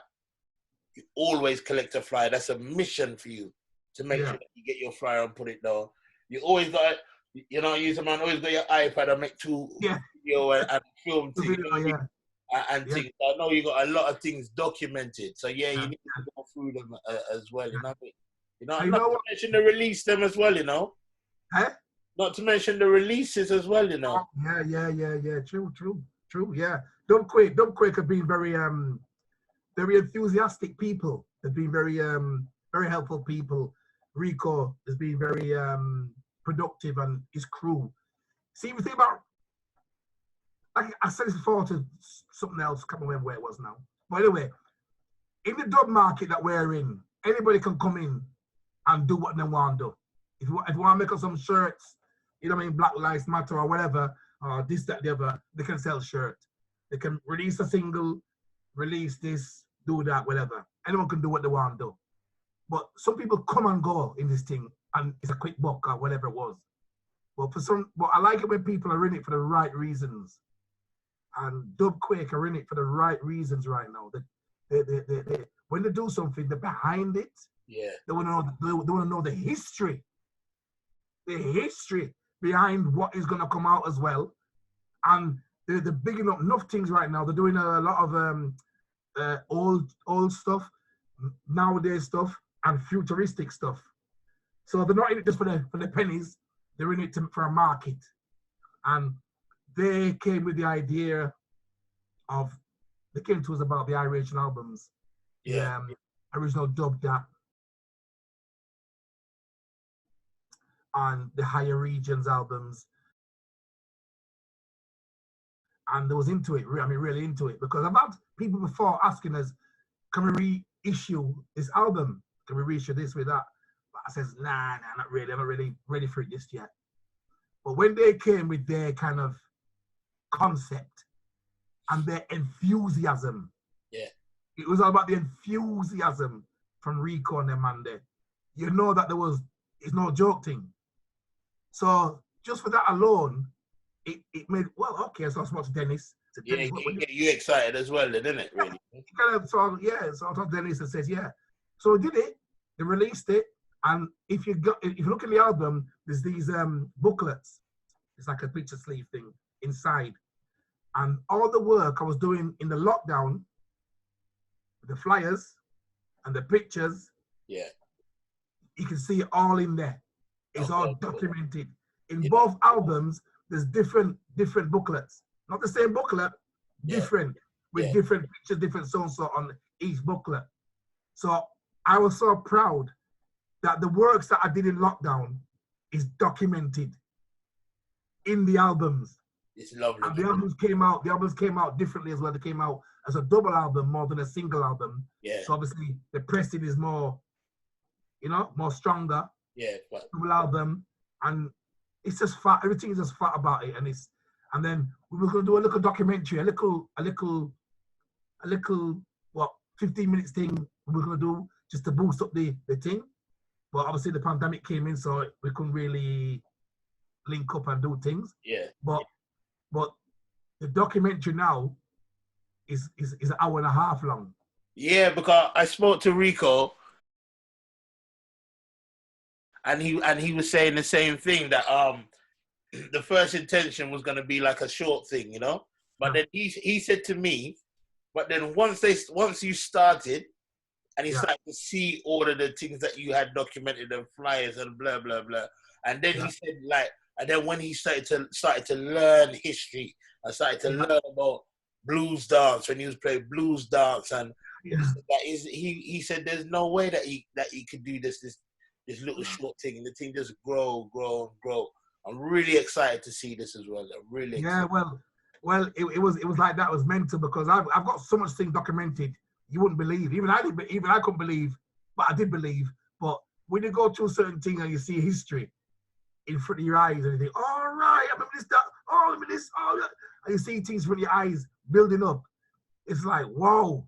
You always collect a flyer. That's a mission for you to make sure that you get your flyer and put it down. You always got, you know, you always got your iPad and make video and film things. And things. I know you got a lot of things documented. So you need to go through them as well. You know, not to mention the release them as well. You know, not to mention the releases as well. You know. Yeah. True. Yeah. Dubquake have been very enthusiastic people. They've been very helpful people. Rico has been very productive, and his crew. See, the thing about, like I said this before to something else, I can't remember where it was now. But anyway, in the dub market that we're in, anybody can come in and do what they want to do. If you want to make up some shirts, you know what I mean, Black Lives Matter or whatever, or this, that, the other, they can sell shirts. They can release a single, release this, do that, whatever. Anyone can do what they want to do. But some people come and go in this thing, and it's a quick buck or whatever it was. But I like it when people are in it for the right reasons. And Dubquake are in it for the right reasons right now. They when they do something, they're behind it. Yeah. They want to know the history behind what is going to come out as well. And they're bigging up enough things right now. They're doing a lot of old stuff, nowadays stuff, and futuristic stuff. So they're not in it just for the pennies. They're in it for a market. And they came with the idea of, they came to us about the Iration albums. Yeah. Original dub that. And the Higher Regions albums. And they was into it, really into it. Because I've had people before asking us, can we reissue this album? Can we reissue this with that? But I says, nah, not really. I'm not really ready for it just yet. But when they came with their kind of concept and their enthusiasm, it was all about the enthusiasm from Rico and them man there. You know that it's no joke thing. So just for that alone, it made, well, okay, so I spoke to Dennis. Dennis, you excited as well, didn't it, really? So I talked to Dennis and says, yeah. So we did it, they released it, and if you look at the album, there's these booklets. It's like a picture sleeve thing inside. And all the work I was doing in the lockdown, the flyers and the pictures, you can see it all in there. It's all documented. In both albums, there's different booklets. Not the same booklet, different, with different pictures, different so-and-so on each booklet. So I was so proud that the works that I did in lockdown is documented in the albums. It's lovely. And the albums came out differently as well. They came out as a double album more than a single album. Yeah. So obviously the pressing is more, more stronger. Yeah. Double album, and it's just fat. Everything is just fat about it, and then we were going to do a little documentary, a little 15 minutes thing we were going to do just to boost up the thing. But obviously the pandemic came in, so we couldn't really link up and do things. Yeah. But the documentary now is an hour and a half long. Yeah, because I spoke to Rico, and he was saying the same thing, that the first intention was going to be like a short thing, But then he said to me, but then once you started, and he started to see all of the things that you had documented and flyers and blah blah blah, and then he said and then when he started to learn history, I started to learn about blues dance, when he was playing blues dance, and he said there's no way that he could do this little short thing, and the thing just grow. I'm really excited to see this as well. I'm really excited. Well, it was like that. It was mental, because I've got so much things documented you wouldn't believe. Even I couldn't believe, but I did believe But when you go through certain things and you see history in front of your eyes and you think, all right, I remember this, that, oh, I remember this, oh, that. And you see things from your eyes building up. It's like, whoa.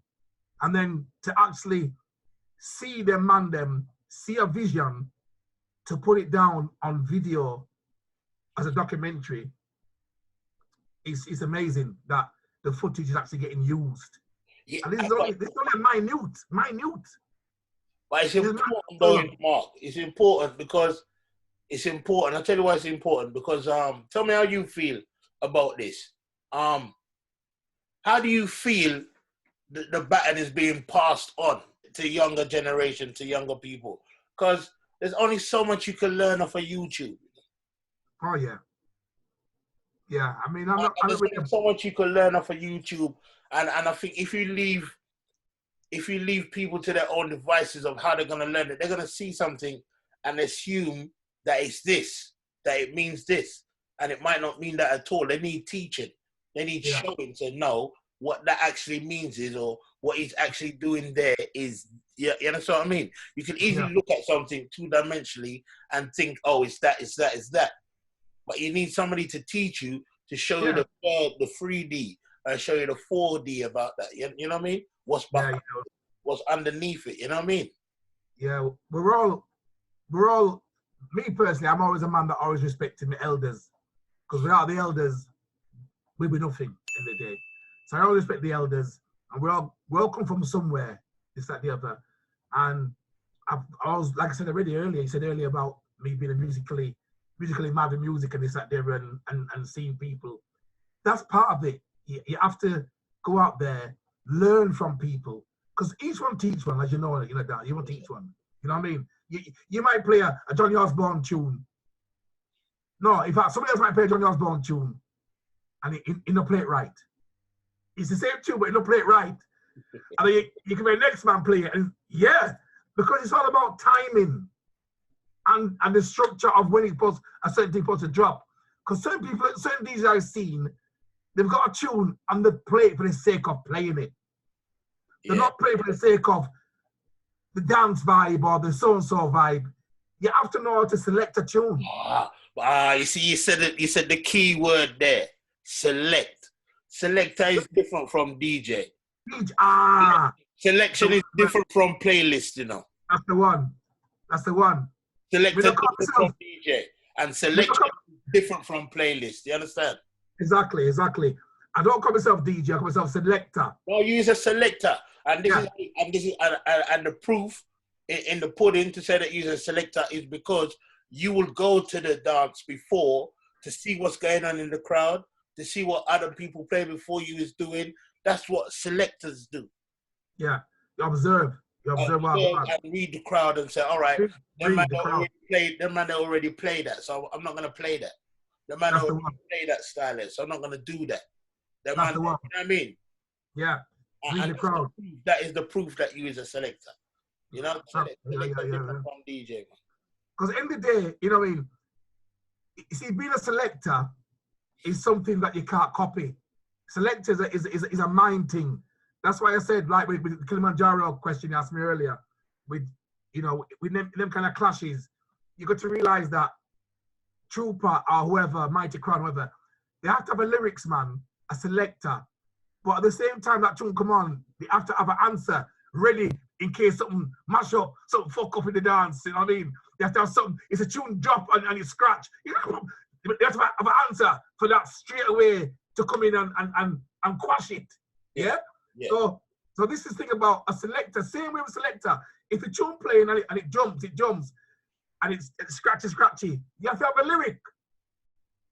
And then to actually see them, see a vision, to put it down on video as a documentary, it's amazing that the footage is actually getting used. Yeah, and this is only minute. But it's important though, Mark. It's important because it's important. I'll tell you why it's important, because tell me how you feel about this. How do you feel the baton is being passed on to younger generation, to younger people? Because there's only so much you can learn off of YouTube. Oh yeah. Yeah, I mean, there's so much you can learn off of YouTube, and I think if you leave people to their own devices of how they're gonna learn it, they're gonna see something and assume that it's this, that it means this, and it might not mean that at all. They need teaching. They need showing to know what that actually means is, or what he's actually doing there is. Yeah, you know what I mean? You can easily look at something two-dimensionally and think, oh, it's that, it's that, it's that. But you need somebody to teach you, to show you the 3D, show you the 4D about that. You know what I mean? What's behind, what's underneath it. You know what I mean? Yeah, we're all. Me personally, I'm always a man that always respected the elders, because without the elders, we'd be nothing in the day. So I always respect the elders, and we all come from somewhere. This, that, the other, and I was, like I said earlier. You said earlier about me being musically mad with music and this, that, there, and seeing people. That's part of it. You have to go out there, learn from people, because each one teach one, as you know that. You won't teach one. You know what I mean? You might play a Johnny Osborne tune. No, in fact, somebody else might play a Johnny Osborne tune, and he don't play it right. It's the same tune, but he don't play it right. And then you can make the next man play it, and because it's all about timing and the structure of when a certain thing supposed to drop. Because certain DJs I've seen, they've got a tune and they play it for the sake of playing it. They're not playing for the sake of the dance vibe or the so-and-so vibe. You have to know how to select a tune. You see, you said the key word there. Select. Selector is different from DJ. Selection is different from playlist, you know. That's the one. Selector is different from DJ. And selection is different from playlist. You understand? Exactly. I don't call myself DJ, I call myself selector. No, you use a selector. And this is the proof in the pudding to say that you're a selector is because you will go to the dance before to see what's going on in the crowd, to see what other people play before you is doing. That's what selectors do. Yeah, you observe. And read the crowd and say, all right, them man already played that, so I'm not going to play that. The man already played that style, so I'm not going to do that. You know what I mean? Yeah. And the crowd. That is the proof that you is a selector. You know, from DJ. Because in the day, you know what I mean? You see, being a selector is something that you can't copy. Selector is a mind thing. That's why I said, like with the Kilimanjaro question you asked me earlier, with them kind of clashes, you got to realize that Trooper or whoever, Mighty Crown, whoever, they have to have a lyrics man, a selector. But at the same time that tune come on, they have to have an answer ready in case something mash up, something fuck up in the dance. You know what I mean? They have to have something. It's a tune drop and you scratch. You know, they have to have an answer for that straight away to come in and quash it. Yeah. So this is the thing about a selector. Same way with selector. If the tune playing and it jumps, and it's scratchy. You have to have a lyric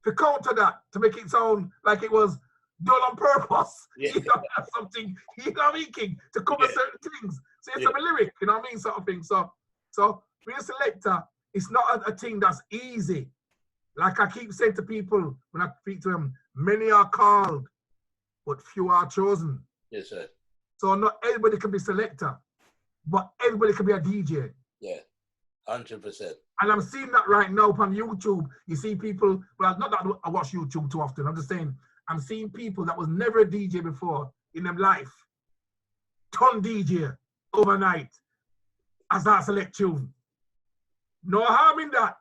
to counter that to make it sound like it was done on purpose. You know, something, you know what I mean, King, to cover certain things. So it's a lyric, you know what I mean, sort of thing. So being a selector, it's not a thing that's easy. Like I keep saying to people when I speak to them, many are called, but few are chosen. Yes, sir. So not everybody can be selector, but everybody can be a DJ. Yeah, 100%. And I'm seeing that right now on YouTube. You see people, well, not that I watch YouTube too often, I'm just saying, I'm seeing people that was never a DJ before in their life turn DJ overnight as that select tune. No harm in that.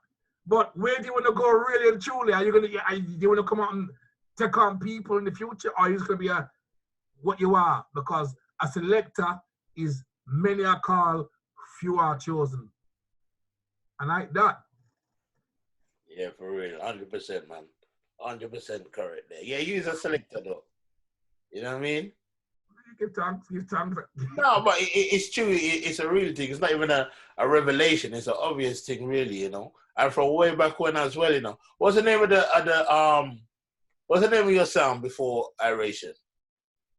But where do you want to go really and truly? Do you want to come out and take on people in the future? Or are you just going to be what you are? Because a selector is many are called, few are chosen. I like that. Yeah, for real. 100%, man. 100% correct there. Yeah, you as a selector, though. You know what I mean? Give thanks. No, but it's true. It's a real thing. It's not even a revelation. It's an obvious thing, really, you know. And from way back when as well, you know. What's the name of what's the name of your sound before Iration?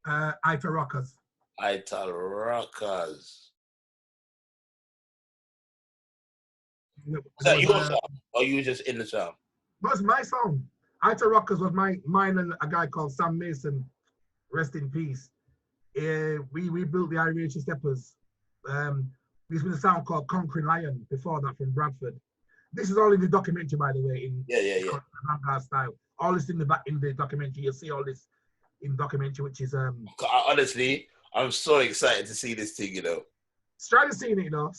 Ital Rockers. Ital Rockers. Is that your sound? Or you just in the sound? That's my song. Ital Rockers was mine and a guy called Sam Mason. Rest in peace. We built the Iration Steppas. We used to be a sound called Conquering Lion before that from Bradford. This is all in the documentary, by the way, in Vanguard style. All this in the documentary. You'll see all this in documentary, which is honestly, I'm so excited to see this thing, you know. Strider seen it, you know.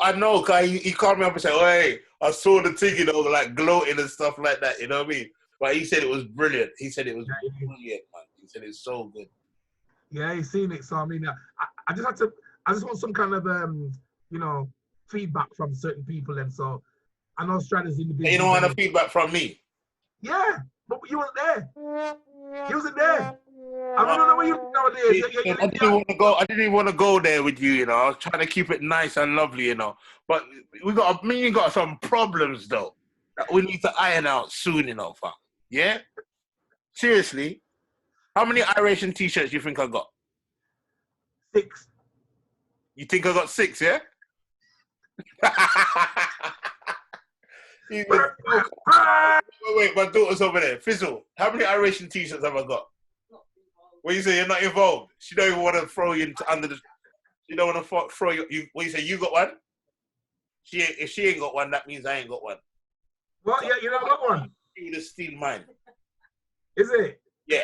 I know, cause he called me up and said, "Oh, hey, I saw the thing, you know, like gloating and stuff like that." You know what I mean? But he said it was brilliant. He said it was brilliant, man. He said it's so good. Yeah, he's seen it. So I mean, I just want some kind of you know, feedback from certain people, and so I know Strider's in the business. You don't want the feedback from me? Yeah, but you weren't there. You wasn't there. I don't know where you nowadays. I didn't even want to go there with you, you know. I was trying to keep it nice and lovely, you know. But you got some problems though that we need to iron out soon, you know, fam. Yeah? Seriously. How many Iration t-shirts do you think I got? 6. You think I got 6, yeah? Wait, my daughter's over there. Fizzle, how many Iration t-shirts have I got? What you say? You're not involved. She don't even want to throw you under the. She don't want to throw you. What you say? You got one? If she ain't got one, that means I ain't got one. Well, so, yeah, you don't got one. You would have steal mine. Is it? Yeah.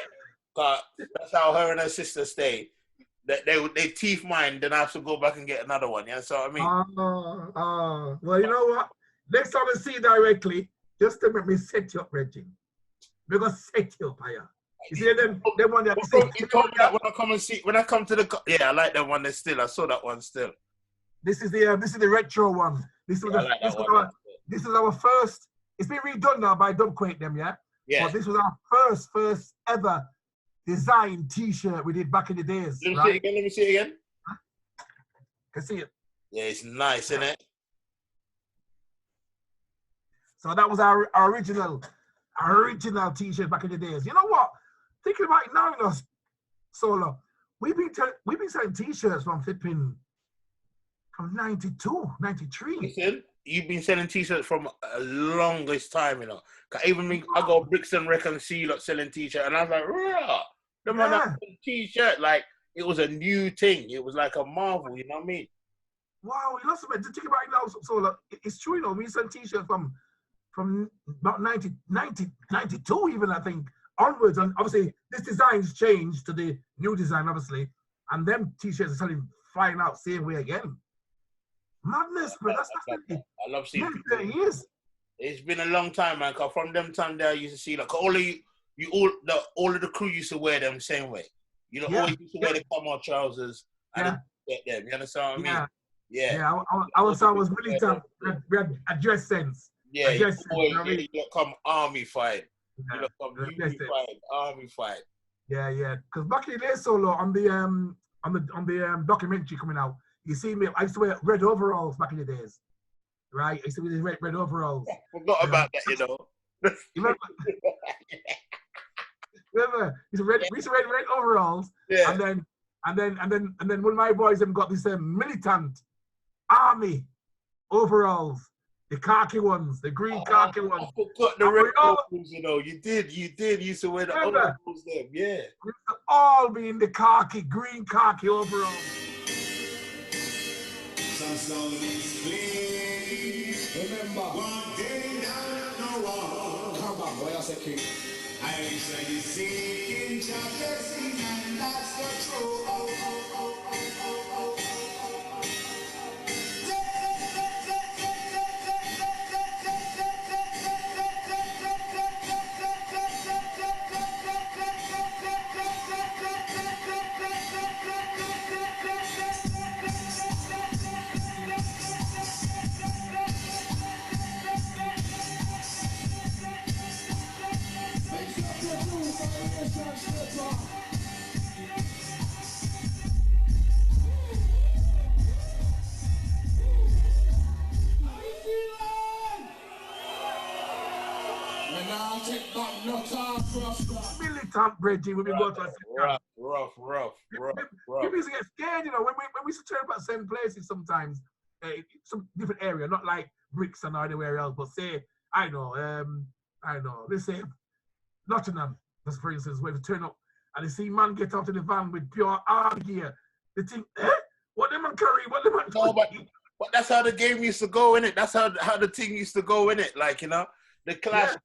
That's how her and her sister stay. They teeth mine, then I have to go back and get another one. Yeah, so I mean. Well, you know what? Next time I see you directly, just to make me set you up, Reggie. We're gonna set you up higher. You see them one that you told me that when I come to the I like that one still. I saw that one still. This is the retro one. This is our first. It's been redone now by Dubquake them, yeah. Yeah. But this was our first ever design T-shirt we did back in the days. Let me see it again. Huh? Can see it. Yeah, it's nice, isn't it? So that was our original T-shirt back in the days. You know what? Thinking about it now, you know, Solo, we've been selling T-shirts from 92, 93. Listen, you've been selling T-shirts from a longest time, you know. I go Bricks and Wreck and see you lot selling T-shirts, and I was like, rah! The man that T-shirt, like it was a new thing. It was like a marvel, you know what I mean? Wow, you know something? Think about it now, Solo. It's true, you know. We sell T-shirts from about 92 even, I think, onwards. And obviously, this design's changed to the new design, obviously. And them T-shirts are selling, flying out same way again. Madness, bro. That's I love seeing people. 30 years. It's been a long time, man. Cause from them time there, I used to see like all of the crew used to wear them same way. You know, always used to wear the camo trousers and get them. You understand what I mean? Yeah. Our son was militant. We had a dress sense. Yeah, you come army fight. You know, come unified, army fight. Yeah. Because back in the day, Solo, on the documentary coming out, you see me. I used to wear red overalls back in the days, right? I used to wear red overalls. Forgot about that, you know. You remember? We used to wear red overalls, and then one of my boys them got this militant army overalls. The khaki ones, the green khaki ones. I forgot the red overalls, you know. You did. You used to wear the overalls then, yeah. We used to all be in the green khaki overalls. Remember, one day down the wall. Come on, boy, I say king. Iration is seeking blessing, and that's the truth. militant bridging when we go to a rough. People used to get scared, you know, when we used to turn up at certain places sometimes, some different area, not like Bricks and anywhere else, but say, I know, let's say Nottingham, just for instance, where we turn up and they see man get out of the van with pure hard gear. They think, what them man carry? What them man no, but that's how the game used to go, innit? That's how the thing used to go, innit? Like, you know, the clash,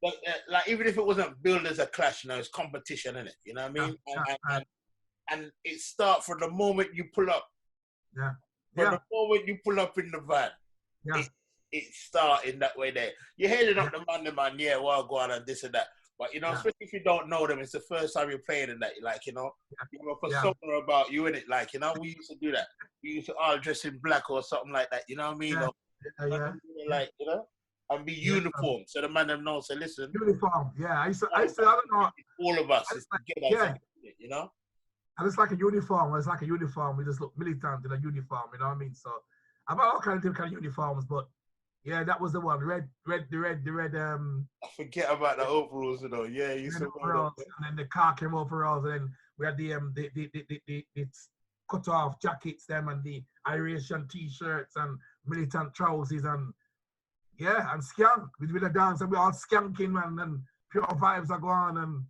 like even if it wasn't billed as a clash, you know, it's competition, innit? You know what I mean? And it starts from the moment you pull up. Yeah. From the moment you pull up in the van. Yeah. It started that way there. You're hailing up the man, yeah, well, go on and this and that. But, you know, especially if you don't know them, it's the first time you're playing in that, like, you know, you have a persona about you in it, like, you know, we used to do that. We used to all dress in black or something like that, you know what I mean? Like, you know, and be uniform, so the man them know, so listen. Uniform, I used to, I don't know. All of us, it's together, you know? And it's like a uniform, we just look militant in a uniform, you know what I mean? So, I've got all kind of different uniforms, but yeah, that was the one. The red. I forget about the overalls, you know. Yeah, you said overalls, and then the khaki overalls, and then we had the cut off jackets, them, and the Iration t-shirts and militant trousers, and and skank. We did a dance, and we all skanking, man, and pure vibes are going. And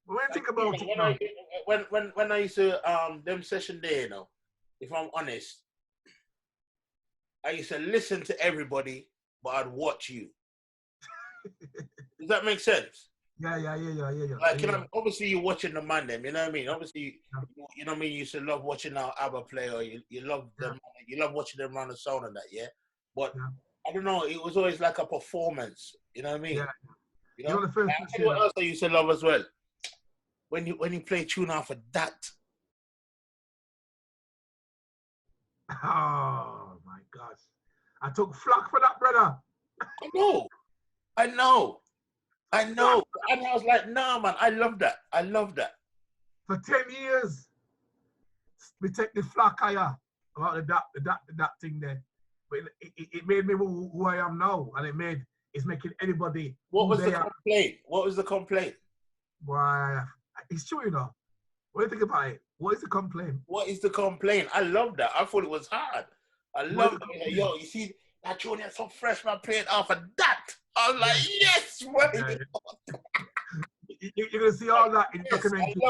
when you think about it, when I used to them session there, you know, if I'm honest, I used to listen to everybody, but I'd watch you. Does that make sense? Yeah. Like, you know, obviously you're watching the man them, you know what I mean? Obviously, you know what I mean? You used to love watching our ABBA play, or you love them, you love watching them run the sound and that, But I don't know, it was always like a performance, you know what I mean? Yeah. You know, what else I used to love as well? When you play tune off of that. Oh my gosh. I took flack for that, brother. I know. And I was like, nah, man, I love that. For 10 years, we take the flack higher about that thing there. But it made me who I am now, and it's making anybody. What was the complaint? Why, it's true, you know. What do you think about it? What is the complaint? I love that. I thought it was hard. I love it. Yo, you see, that tune is so fresh, man, playing off of that. I was like, yes, what? You're going to see all that in the documentary.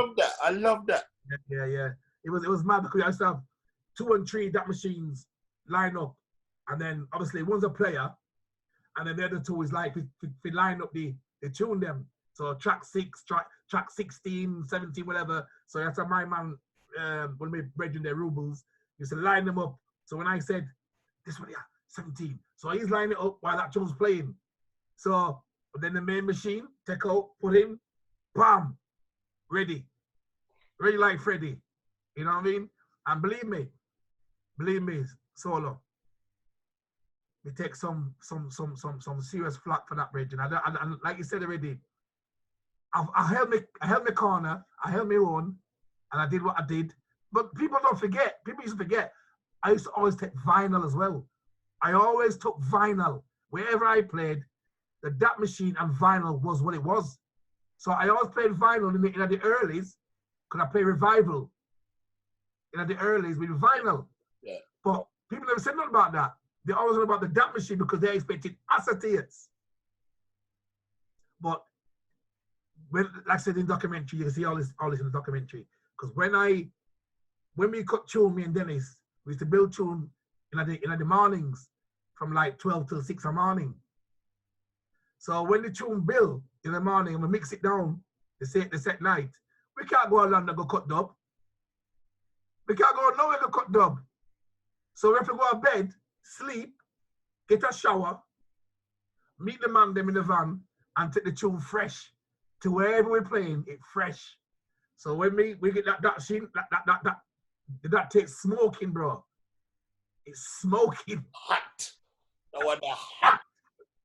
I love that. Yeah. It was mad because I used to have 2 and 3 DAT machines line up. And then, obviously, one's a player. And then the other 2 is like, we line up they tune them. So track 6, track 16, 17, whatever. So that's my man, when we bred in their rubles, used to line them up. So when I said, this one, 17. So he's lining it up while that tune's playing. So then the main machine, take out, put in, bam, ready like Freddy. You know what I mean? And believe me, solo. We take some serious flack for that bridge. And like you said already, I held my corner, I held my own, and I did what I did. But people don't forget. People used to forget. I used to always take vinyl as well. I always took vinyl. Wherever I played, the DAT machine and vinyl was what it was. So I always played vinyl in the earlies, because I play revival. In the earlies with vinyl. Yeah. But people never said nothing about that. They always know about the DAT machine because they expected acetates. But when, like I said in documentary, you can see all this in the documentary. Because when we cut tune, me and Dennis, we used to build tune in the mornings from like 12 till 6 in the morning. So when the tune build in the morning and we mix it down, the set night, we can't go along and go cut dub. We can't go nowhere to cut dub. So we have to go to bed, sleep, get a shower, meet the man them in the van, and take the tune fresh to wherever we're playing, it fresh. So when we get that sheen, that takes smoking, bro. It's smoking. Hot. No wonder hot.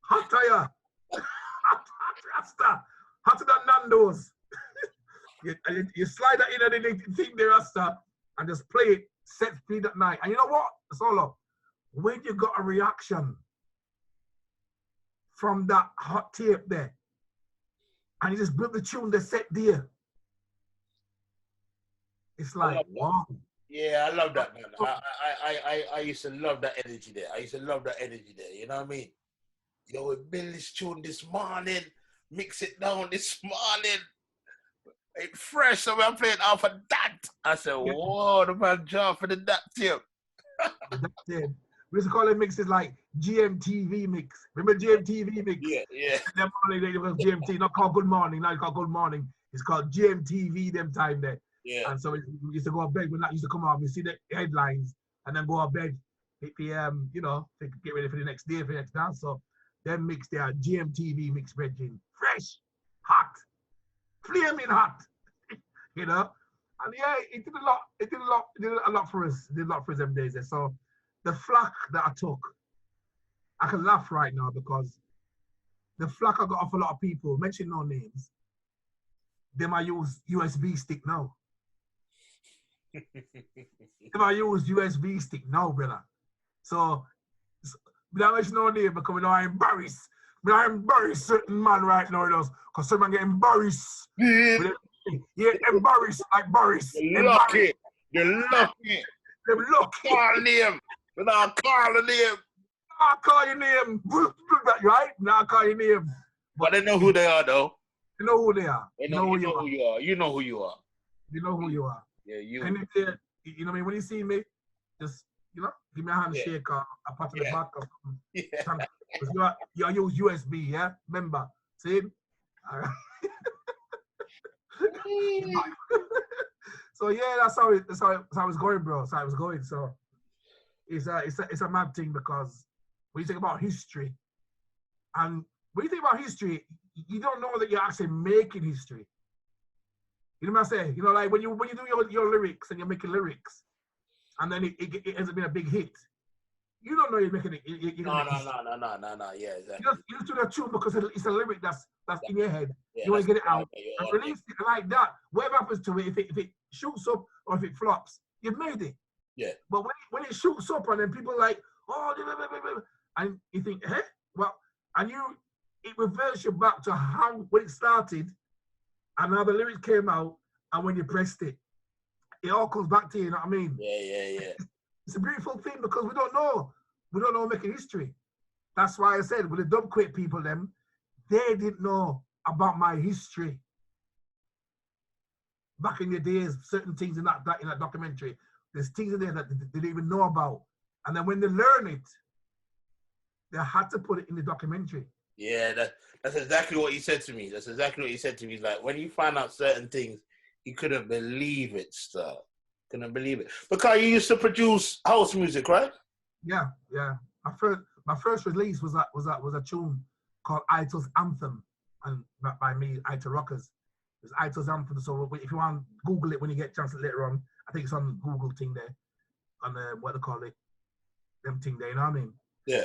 Hotter, yeah. Hotter than Nando's. you slide that in and the thing there, Rasta, and just play it set speed at night. And you know what? It's all up. When you got a reaction from that hot tape there, And he just built the tune that set there. It's like, wow. Yeah, I love that, man. I used to love that energy there. You know what I mean? Yo, we build this tune this morning, mix it down this morning. It's fresh, so I'm playing off of that. I said, whoa, the man job for the that tip. We used to call it mixes like GMTV mix. Remember GMTV mix? Yeah. That morning it was GMT, not called Good Morning. Now it's called Good Morning. It's called GMTV them time there. Yeah. And so we used to go to bed when that used to come out. We see the headlines and then go to bed. You know, to get ready for the next day, for the next dance. So them mix there, GMTV mix bridging. Fresh, hot, flaming hot. You know? And yeah, it did a lot. It did a lot for us. It did a lot for us them days. So the flack that I took, I can laugh right now because the flack I got off a lot of people, mention no names, them I use USB stick now. Them I use USB stick now, brother. So I mention no name because I embarrass certain man right now, because someone get embarrassed. Yeah, embarrassed like Boris. You're lucky. Them lucky. Call name. Without calling name. I call your name. Right? Now I call your name. But they know who they are, though. You know who they are. You know who you are. You know who you are. You know who you are. Yeah, you. And if they, you know what I mean? When you see me, just, you know, give me a handshake or a pat on the back or something. Yeah. You use USB, yeah? Remember? See? All right. So yeah, that's how it's going, bro. That's how it was going. So it's a mad thing because when you think about history, and when you think about history, you don't know that you're actually making history. You know what I'm saying? You know, like when you do your lyrics and you're making lyrics, and then it ends up being a big hit. You don't know you're making it. No. Yeah, exactly. You just do that tune because it's a lyric that's in your head. Yeah, you want to get it out and release it like that. Whatever happens to it, if it shoots up or if it flops, you've made it. Yeah. But when it shoots up and then people are like, oh, and you think, hey, well, and it reverts you back to when it started and how the lyrics came out and when you pressed it. It all comes back to you, you know what I mean? Yeah. It's a beautiful thing because we don't know making history. That's why I said with the dub quit people, they didn't know about my history. Back in the days, certain things in that documentary, there's things in there that they didn't even know about. And then when they learn it, they had to put it in the documentary. Yeah, that's exactly what he said to me. He's like, when you find out certain things, he couldn't believe it, sir. Couldn't believe it. Because you used to produce house music, right? Yeah. My first release was a tune called Ital's Anthem, and by me, Ital Rockers. It's Ital's Anthem. So if you want to Google it when you get a chance later on, I think it's on Google thing there, on what they call it, them thing there. You know what I mean? Yeah.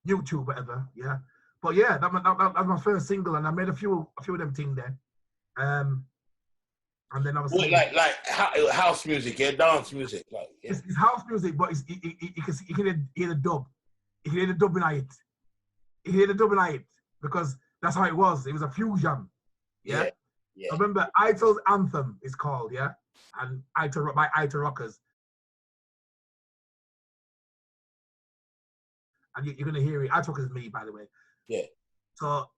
YouTube, whatever. Yeah. But yeah, that was my first single, and I made a few of them thing there. And then obviously, like house music, dance music, like it's house music, but you can hear the dub. You can hear the dub in it. You hear the dub in it because that's how it was. It was a fusion. Yeah. I remember Ital's Anthem is called, yeah, and by Ital Rockers. And you're gonna hear it. Ital Rockers is me, by the way. Yeah. So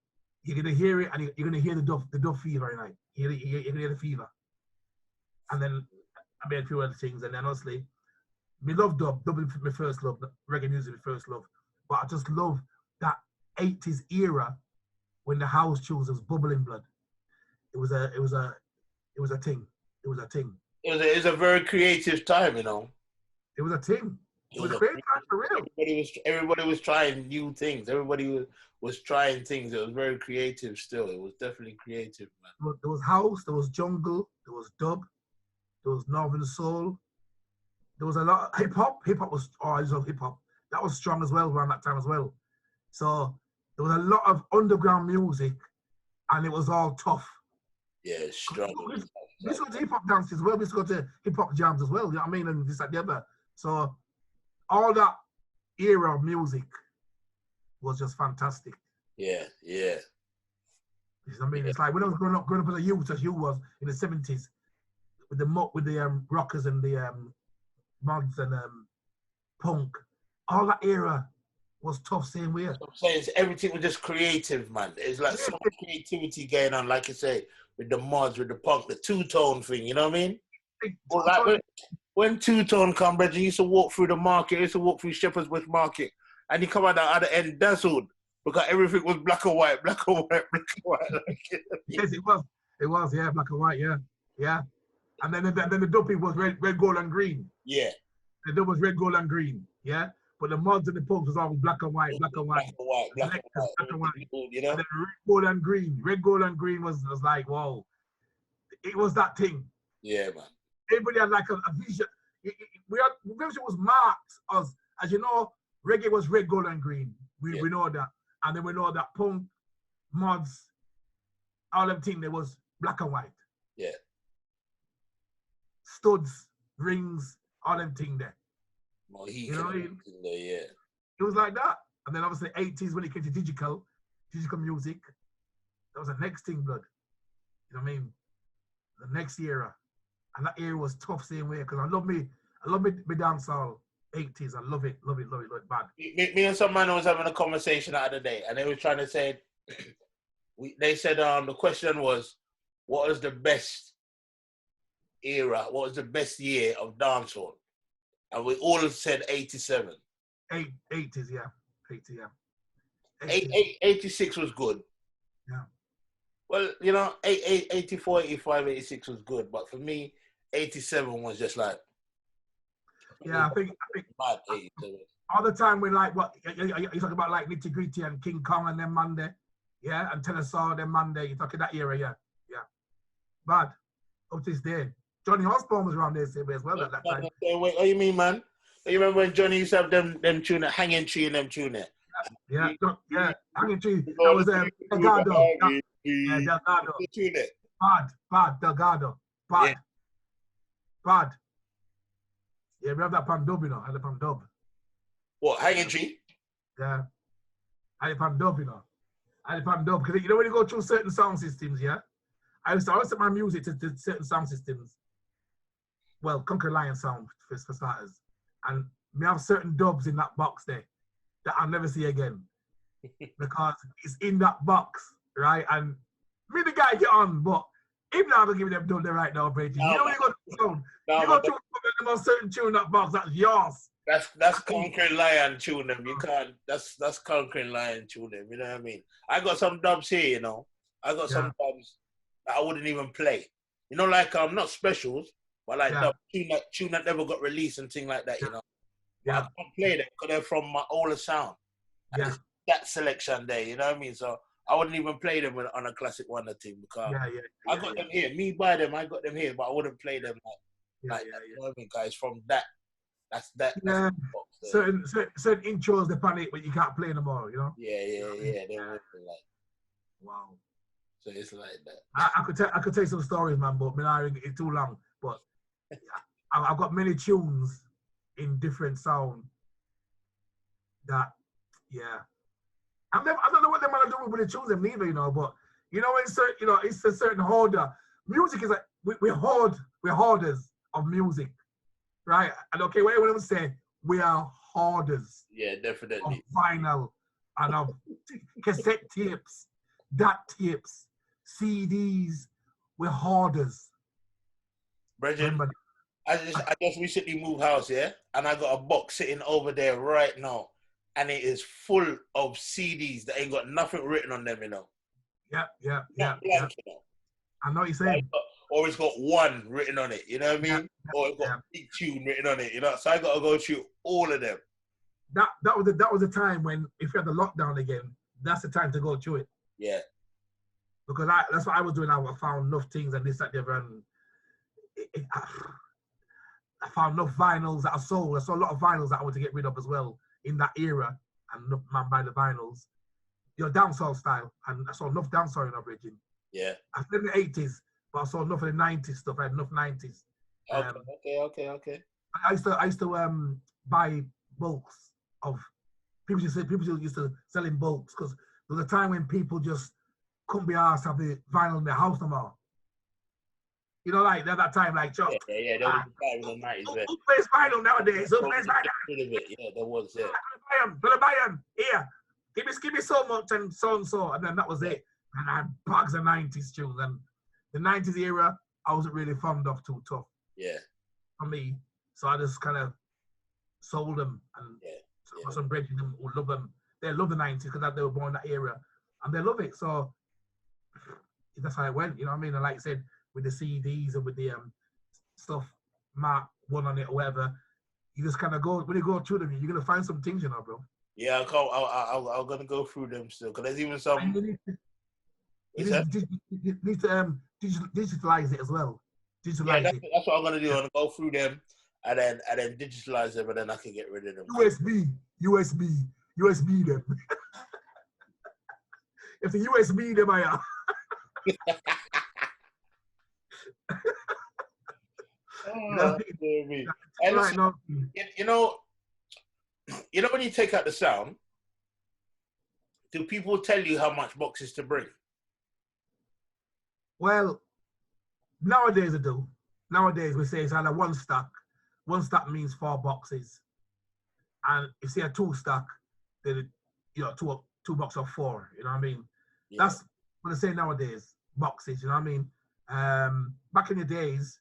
you're gonna hear it, and you're gonna hear the dub fever in it. You're gonna hear the fever. And then I made a few other things, and then honestly, me love dub. Dub is my first love. Reggae music is my first love. But I just love that 80s era when the house tunes was bubbling blood. It was a thing. It was a very creative time, you know. It was a thing. It was a creative time for real. Everybody was trying new things. Everybody was trying things. It was very creative still. It was definitely creative, man. There was house, there was jungle, there was dub, there was northern soul. There was a lot of hip hop. I love hip hop. That was strong as well around that time as well. So there was a lot of underground music, and it was all tough. Yeah, strong. We used to go to hip hop dances as well. We used to go to hip hop jams as well. You know what I mean? And this, that, the other. So all that era of music was just fantastic. Yeah. I mean, it's like when I was growing up as a youth, as you was in the 70s, with the rockers and the mods and punk, all that era was tough. Same way. I'm saying everything was just creative, man. It's like so much creativity going on, like you say, with the mods, with the punk, the two-tone thing. You know what I mean? Well, like when two-tone come, Reggie, you used to walk through the market. You used to walk through Shepherd's Bush Market, and you come out the other end dazzled because everything was black and white, black and white, black and white. Yes, it was. It was, yeah, black and white, yeah, yeah. And then the dopey was red, gold, and green. Yeah. The dub was red, gold, and green. Yeah. But the mods and the punks was always black and white, black and white. Black and white. You know? And then red, gold, and green. Red, gold, and green was like, whoa. It was that thing. Yeah, man. Everybody had like a vision. Vision was marked as you know, reggae was red, gold, and green. We know that. And then we know that punk, mods, all them things, there was black and white. Yeah. Studs, rings, all them thing there. Well, you know what I mean? Yeah. It was like that. And then obviously 80s when it came to digital music, that was the next thing, blood. You know what I mean? The next era. And that era was tough same way, because I love me dancehall 80s. I love it bad. Me and some man was having a conversation the other day, and they were trying to say, they said the question was, what was the best era? What was the best year of dancehall? And we all said 87. 80s, yeah. 80, yeah. 86 was good. Yeah. Well, you know, 84, 85, 86 was good. But for me, 87 was just like... Yeah, I think bad 87. All the time we like, what, you're talking about like Nitty Gritty and King Kong and then Monday. Yeah, and Tennessee, then Monday. You're talking that era, yeah. Yeah. Bad. Up to this day. Johnny Osborne was around there same way as well at that time. What do you mean, man? You remember when Johnny used to have them tune, Hanging Tree and them tune there? Yeah, Hanging Tree. That was Delgado. Yeah, Delgado. Bad, Delgado. Bad. Yeah. Bad. Yeah, we have that Pam Dub, you know, had the Pam Dub. What, Hanging Tree? Yeah. Had the Pam Dub, you know. Had the Pam Dub. Because you know when you go through certain sound systems, yeah? I used to set my music to certain sound systems. Well, Conquer Lion sound for starters. And we have certain dubs in that box there that I'll never see again. Because it's in that box, right? And me the guy get on, but if not, I'm giving them dub there right now, Brady. You know when you go to the sound, you go to a certain tune in that box, that's yours. That's Conquering Lion tune them. You can't, that's Conquering Lion tune them, you know what I mean? I got some dubs here, you know. I got some dubs that I wouldn't even play. You know, like not specials, but like tune that never got released and thing like that, you know. Yeah. I can't play them because they're from my older sound. And it's that selection there, you know what I mean? So I wouldn't even play them on a classic one or thing because I got them here. Me buy them, I got them here, but I wouldn't play them you know what I mean, guys? From that. That's the box there. Certain intros they panic, but you can't play them all, you know? Yeah. They were like, wow. So it's like that. I could tell you some stories, man, but it's too long. But I've got many tunes in different sound that, I don't know what they're gonna do with the tunes them neither, you know. But you know, it's a certain hoarder. Music is like we're hoarders of music, right? And okay, what I say, we are hoarders. Yeah, definitely. Of vinyl and of cassette tapes, DAT tapes, CDs. We're hoarders. Bridget, I just recently moved house, yeah? And I got a box sitting over there right now. And it is full of CDs that ain't got nothing written on them, you know? Yeah. You know? I know what you're saying. Or it's got one written on it, you know what I mean? Or it's got a big tune written on it, you know? So I got to go through all of them. That was the time when, if you had the lockdown again, that's the time to go through it. Yeah. Because that's what I was doing. I found enough things and this, that, the other, and I found enough vinyls that I saw. I saw a lot of vinyls that I want to get rid of as well in that era, and enough man buy the vinyls. Your dancehall style, and I saw enough dancehall in Origin. Yeah. I played in the 80s, but I saw enough of the 90s stuff. I had enough 90s. Okay. I used to buy bulks of people used to sell in bulks because there was a time when people just couldn't be asked to have the vinyl in their house no more. You know, like at that time, like Chuck. Yeah, there was a time in the 90s. Who plays vinyl nowadays? Who plays vinyl? Yeah, there was, yeah. Buy them. Here, give me so much and so, and then that was it. And I had bags of 90s tunes. And the 90s era, I wasn't really fond of too tough. Yeah. For me. So I just kind of sold them. And for some brethren who love them. They love the 90s because they were born in that era. And they love it. So that's how it went, you know what I mean? And like I said, with the CDs and with the stuff, Mark 1 on it or whatever, you just kind of go, when you go through them, you're going to find some things, you know, bro. Yeah, I'm going to go through them still, because there's even some... You need to digitalize it as well. Digitalize it. That's what I'm going to do. I'm going to go through them and then digitalize them, and then I can get rid of them. USB them. If the USB them, I am. You know when you take out the sound, do people tell you how much boxes to bring? Well, nowadays they do. Nowadays we say it's either one stack. One stack means 4 boxes, and if you say a 2 stack, then two boxes of 4. You know what I mean? Yeah. That's what they say nowadays. Boxes. You know what I mean? Back in the days,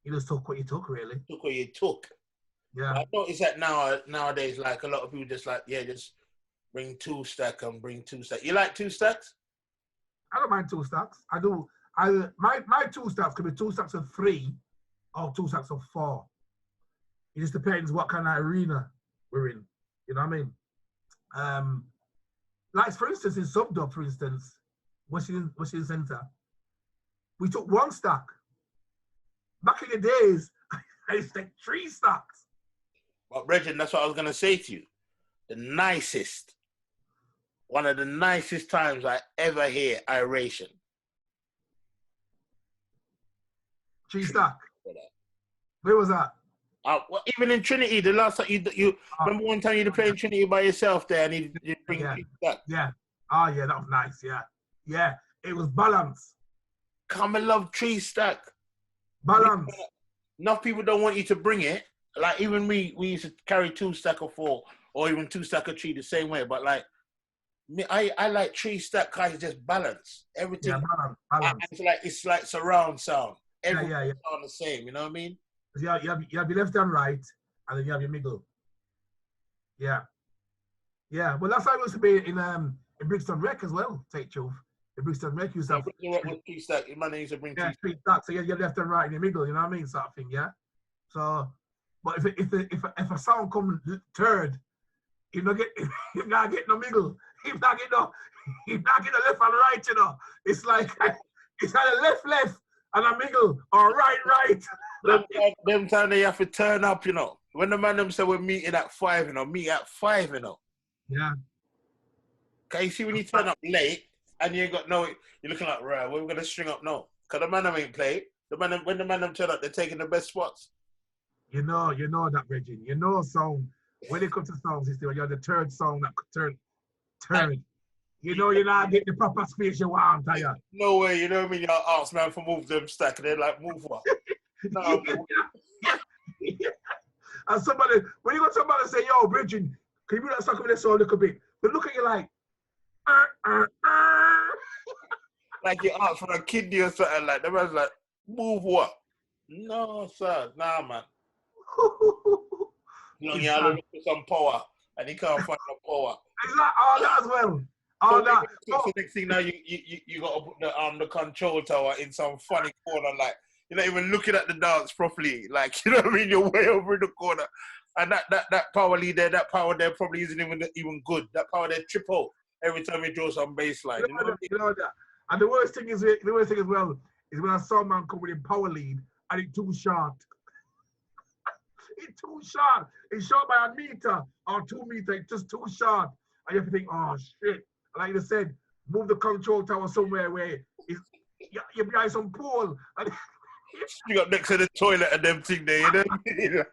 you just took what you took, really. Took what you took. Yeah. I noticed that nowadays, like a lot of people just just bring 2 stack and bring 2 stacks. You like 2 stacks? I don't mind 2 stacks. I do. My 2 stacks could be 2 stacks of 3 or 2 stacks of 4. It just depends what kind of arena we're in. You know what I mean? Like for instance, in Subdub, for instance, Washington Center, we took 1 stack. Back in the days, I used to take 3 stacks. But Reggie, that's what I was gonna say to you. One of the nicest times I ever hear Iration. 3 stack. Where was that? Well, even in Trinity, the last time you remember one time you played in Trinity by yourself there, and you bring 3 stacks. Yeah. Oh yeah, that was nice. Yeah. Yeah. It was balance. Come and love 3 stack. Balance. Enough people don't want you to bring it. Like even we used to carry 2 stack of 4 or even 2 stack of 3 the same way. But like me, I like 3 stack because it's just balance. Everything. Yeah, balance. It's like surround sound. Everything yeah. sound the same. You know what I mean? You have your left and right, and then you have your middle. Yeah. Yeah. Well, that's how it used to be in Brixton Rec as well. Take truth. In Brixton Rec, you used to have 3 stack. Your man used to bring 3 stacks. So you have your left and right in the middle. You know what I mean, sort of thing. Yeah. So, but if a sound come third, you not get no middle. If not get the left and right, you know. It's like it's either left and a middle or right. Them time they have to turn up, you know. When the man them say we're meeting at 5, you know, meet at 5, you know. Yeah. Okay, you see when you turn up late and you ain't got you're looking like, right, we're gonna string up now. Cause the man them ain't played. When the man them turn up, they're taking the best spots. You know that, Reggie. You know song. When it comes to sound system, you're the third song that turn. You know you're not getting the proper space you want, are you? No way, you know what I mean? You ask man for move them stack and they're like, move what? No. Yeah. And somebody, when you got somebody say, yo, Bridget, can you bring that stuck with this song a little bit? They look at you like, like you ask for a kidney or something like that. The man's like, move what? No, sir. Nah, man. You have to look for some power, and he can't find no power. It's like all that as well. All so that. So next thing now, you got to put the control tower in some funny corner, like, you're not even looking at the dance properly. Like, you know what I mean? You're way over in the corner. And that power lead there, that power there probably isn't even good. That power there triple every time you draw some bass line. You know that. And the worst thing as well is when a soundman come with a power lead and it's too short. It's too short. It's short by a meter or 2 meters. It's just too short. And you have to think, oh shit. Like I said, move the control tower somewhere where you're behind some pole. And you got next to the toilet and them thing there, you know what I mean?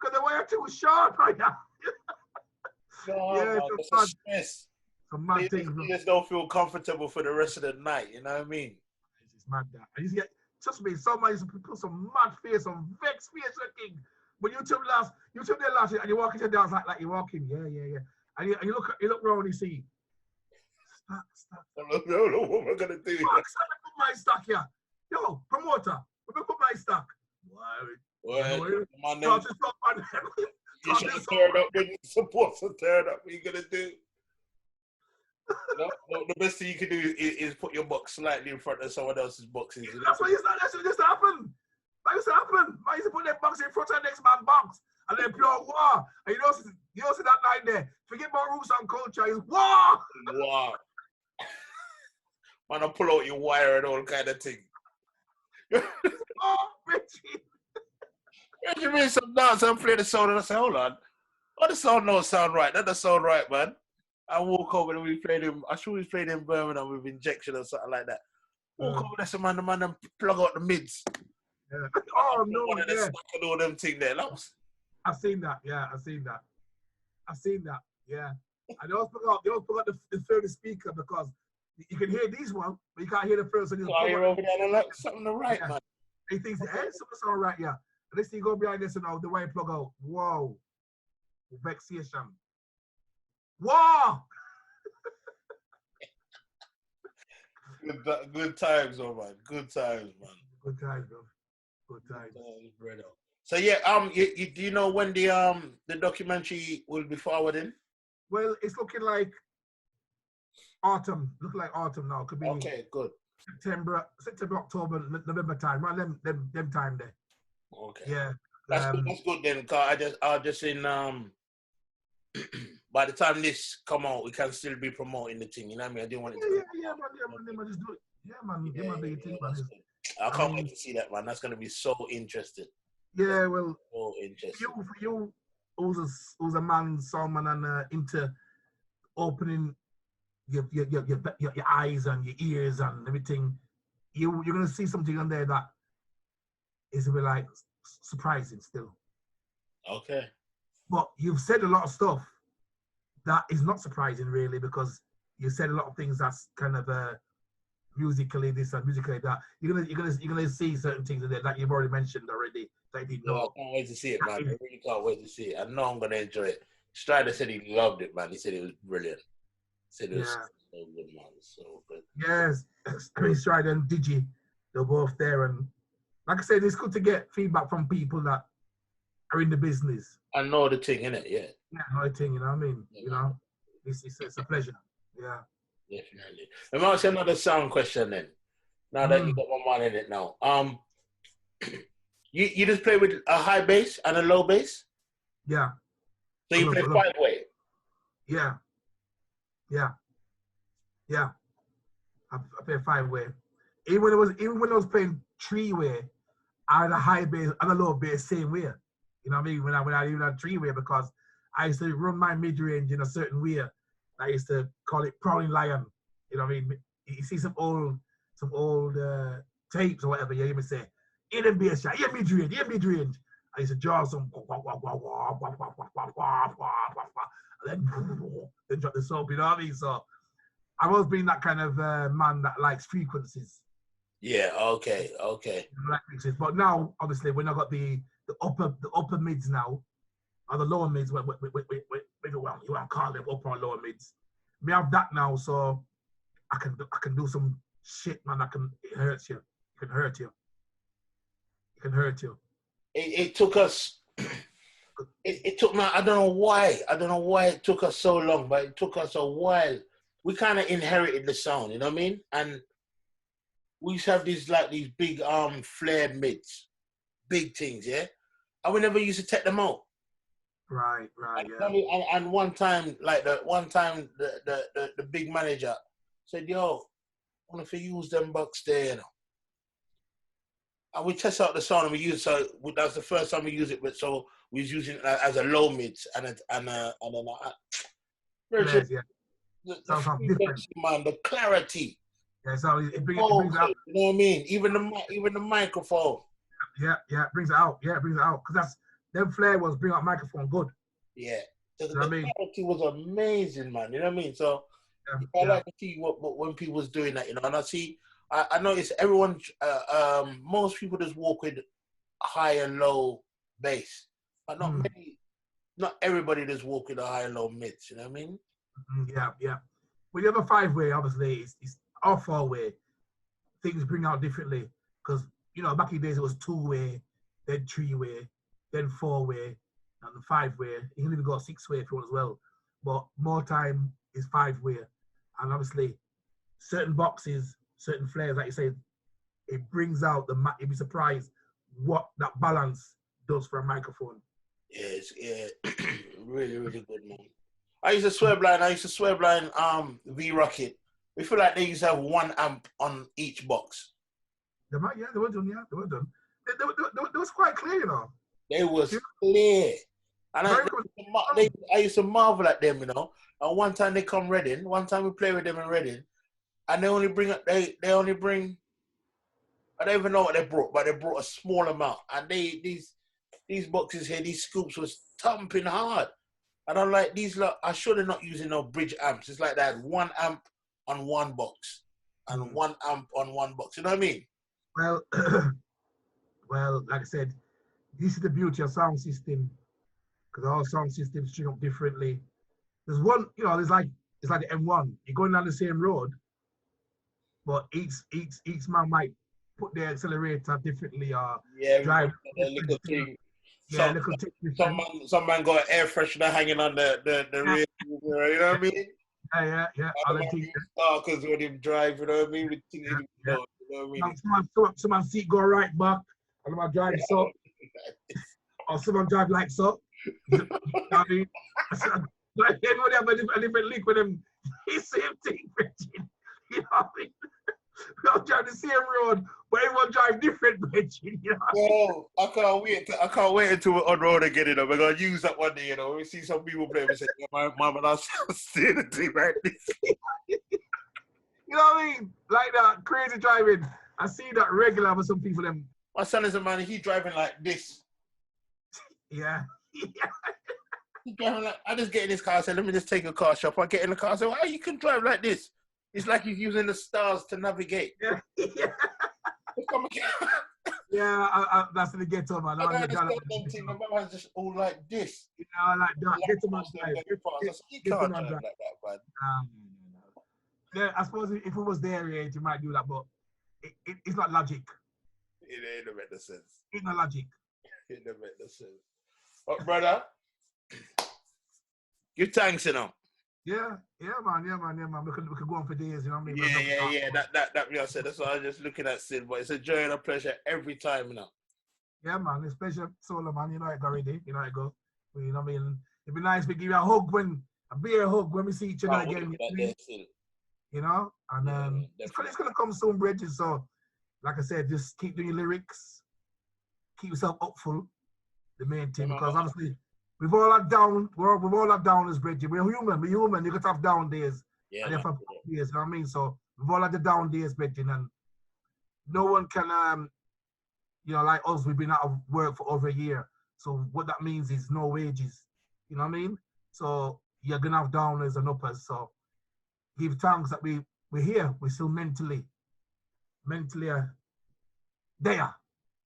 because the wire too short right now. Yeah, it's a stress. Some mad things. You just don't feel comfortable for the rest of the night. You know what I mean? It's mad that. And you get, trust me, somebody used to put some mad face, some vex face looking. But you took there last year, and you walk into the dance like you're walking. Yeah. And you look around and you see. Stop. No, what am I gonna do? Fuck, stop and put my stock here. Yo, promoter, we put my stock. What? You should have turned up when you're supposed to turn up. What are you gonna do? The best thing you can do is put your box slightly in front of someone else's boxes. That's what that used to happen. That used to happen. I used to put their box in front of the next man's box and then pure war. And you don't see that line there. Forget about roots and culture. It's war. Wow. Man, I pull out your wire and all kind of thing. Oh, Richie. You mean some dance and play the sound and I say, hold on. Oh, the sound don't sound right. That doesn't sound right, man. I walk over and we played him. I sure we played in Birmingham with Injection or something like that. Walk over there, some man, the man plug out the mids. Yeah. Oh no, yeah. And all them thing there. I've seen that. Yeah, I've seen that. Yeah. And they always put out the third speaker because you can hear these one, but you can't hear the first. And you're over there and like something to right, man. He thinks, something's all right, yeah. And next thing you go behind this and the wire plug out. Whoa. Vexation. Whoa! Good times, oh man. Good times, man. Good times, bro. Good times, brother. So yeah, do you know when the documentary will be forwarding? Well, it's looking like autumn. Looking like autumn now. Could be okay. Good. September, October, November time. Around them time there. Okay. Yeah. That's good then. Cause I just in by the time this come out, we can still be promoting the thing. You know what I mean? I didn't want it to. Yeah, man. Just do it. Yeah, man. I can't wait to see that, man. That's gonna be so interesting. Yeah, well. So interesting. For you, who's a man, someone, and into opening your eyes and your ears and everything, you're gonna see something on there that is a bit like surprising still. Okay. But you've said a lot of stuff that is not surprising really, because you said a lot of things that's kind of musically this and musically that. You're gonna see certain things in there that you've already mentioned already that you didn't know. I can't wait to see it, man. I really can't wait to see it. I know I'm gonna enjoy it. Strider said he loved it, man. He said it was brilliant. He said it was so good, man. So good. Yes, I mean Strider and Digi, they're both there, and like I said, it's good to get feedback from people that are in the business. I know the thing, innit? Yeah. Yeah, I know the thing, you know what I mean? Yeah. You know, it's a pleasure. Yeah. Definitely. Let me ask you another sound question then. Now that you got my mind in it now. You just play with a high bass and a low bass? Yeah. So you play 5-way? Yeah. I play 5-way. Even when I was playing 3-way, I had a high bass and a low bass same way. You know what I mean? When I even had 3-way, because I used to run my mid-range in a certain way. I used to call it Prowling Lion. You know what I mean? You see some old tapes or whatever, you hear me say, in the bass shot, yeah, mid-range. I used to draw some, and then drop the soap, you know what I mean? So I've always been that kind of man that likes frequencies. Yeah, okay. But now, obviously, when I got the upper mids now, or the lower mids, you want to call them upper or lower mids. We have that now, so I can do some shit, man. It hurts you. It can hurt you. It took us. It took me. I don't know why it took us so long, but it took us a while. We kind of inherited the sound, you know what I mean? And we used to have these big flared mids, big things, yeah. And we never used to take them out. Right, yeah. And one time, the big manager said, "Yo, I want to use them bucks there, you know." And we test out the sound, and we use that's the first time we use it. But so we was using it as a low mids and then the clarity. Yeah, so it brings out. You know what I mean? Even the microphone. Yeah, it brings it out. Yeah, it brings it out because them flare was bring out microphone good. Yeah, The quality was amazing, man. You know what I mean? So I like to see what when people was doing that, you know. And I noticed everyone, most people just walk with high and low bass, but not everybody just walk with a high and low mids. You know what I mean? Yeah. When you have a 5-way, obviously it's or 4-way. Things bring out differently because back in the days it was 2-way, then 3-way, then 4-way, and the 5-way. You can even go 6-way if you want as well. But more time is 5-way, and obviously certain boxes, certain flares, like you said, it brings out you'd be surprised what that balance does for a microphone. Yeah, really, really good, man. I used to swear blind V-Rocket. We feel like they used to have 1 amp on each box. They were done. They was quite clear, you know. They was clear. And I used to marvel at them, you know. And one time they come Reading, one time we play with them in Reading, and they only bring, I don't even know what they brought, but they brought a small amount. And these boxes here, these scoops was thumping hard. And I'm like, I should have not using no bridge amps. It's like they had 1 amp on 1 box and 1 amp on 1 box. You know what I mean? Well, like I said, this is the beauty of sound system, because all sound systems string up differently. There's one, it's like the M1. You're going down the same road, but each man might put their accelerator differently or drive a little thing. Some man got an air freshener hanging on the rear. You know what I mean? Yeah. Because when him drive, you know what I mean? You know what I mean? Someone seat go right back, and I'm drive so, or someone drive like so. You know what I mean? Like everybody have a different link with them. It's the same thing, you know what I mean? We all drive the same road, but everyone drive different, you know. I can't wait until we're on road again, you know. We're gonna use that one day, you know. We see some people play, we say, my mom and I see the thing like this. You know what I mean? Like that crazy driving. I see that regular with some people. Them. My son is a man. He driving like this. Yeah. He driving like. I just get in his car. I say, let me just take a car shop. I get in the car. I say, why you can drive like this? It's like he's using the stars to navigate. Yeah, that's the ghetto, man. My man's just all like this. You know, like that. Ghetto man drive. You can't drive like that, man. Yeah, I suppose if it was their age, you might do that, but it's not logic. It don't make no sense. It's not logic. It don't make no sense. But brother, give thanks, you know. Yeah, man. We could go on for days, you know what I mean? Yeah. That I said. That's why I was just looking at Sid, but it's a joy and a pleasure every time, you know. Yeah, man. It's pleasure, solo, man. You know it already. You know it go. You know what I mean? It'd be nice if we give you a beer hug when we see each other again. You know? And it's gonna come soon, Bridges. So, like I said, just keep doing your lyrics. Keep yourself hopeful. The main thing, because obviously we've all had down. We've all had down as Bridget. We're human. You got to have down days. Yeah. And you have up days. You know what I mean? So we've all had the down days, Bridget, and no one can. Like us, we've been out of work for over a year. So what that means is no wages. You know what I mean? So you're gonna have downers and uppers. So give thanks that we're here. We're still mentally there.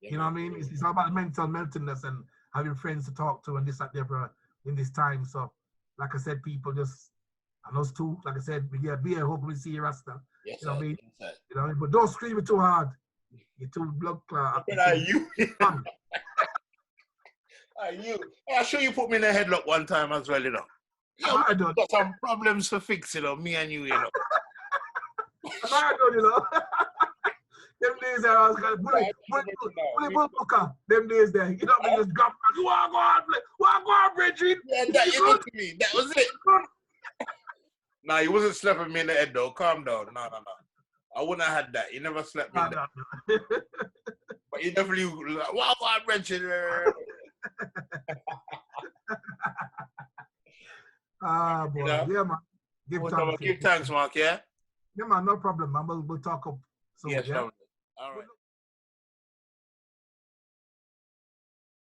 Yeah, you know what I mean? It's all about mentalness and having friends to talk to and this, that, there, in this time. So, like I said, people just, and us too, like I said, we get beer, hoping we see you, Rasta. Yes, you know what I mean? Yes, you know what I mean? But don't scream it too hard. You're too blood clot. Are you? Are you? I'm sure you put me in a headlock one time as well, you know. I don't. Got some problems to fix, you know, me and you, you know. I don't, you know. Them days there, I was going to bully booker. Them days there, you know, me just grab. Go on, Bridget. Yeah, that you did to me. That was it. Nah, you wasn't slapping me in the head though. Calm down. No. I wouldn't have had that. You never slapped me in the head. But you definitely like, wow, Bridget. Boy. You know? Yeah, man. Give thanks, Mark, yeah? Yeah, man, no problem, man. We'll talk up soon. Yes, yeah? all right.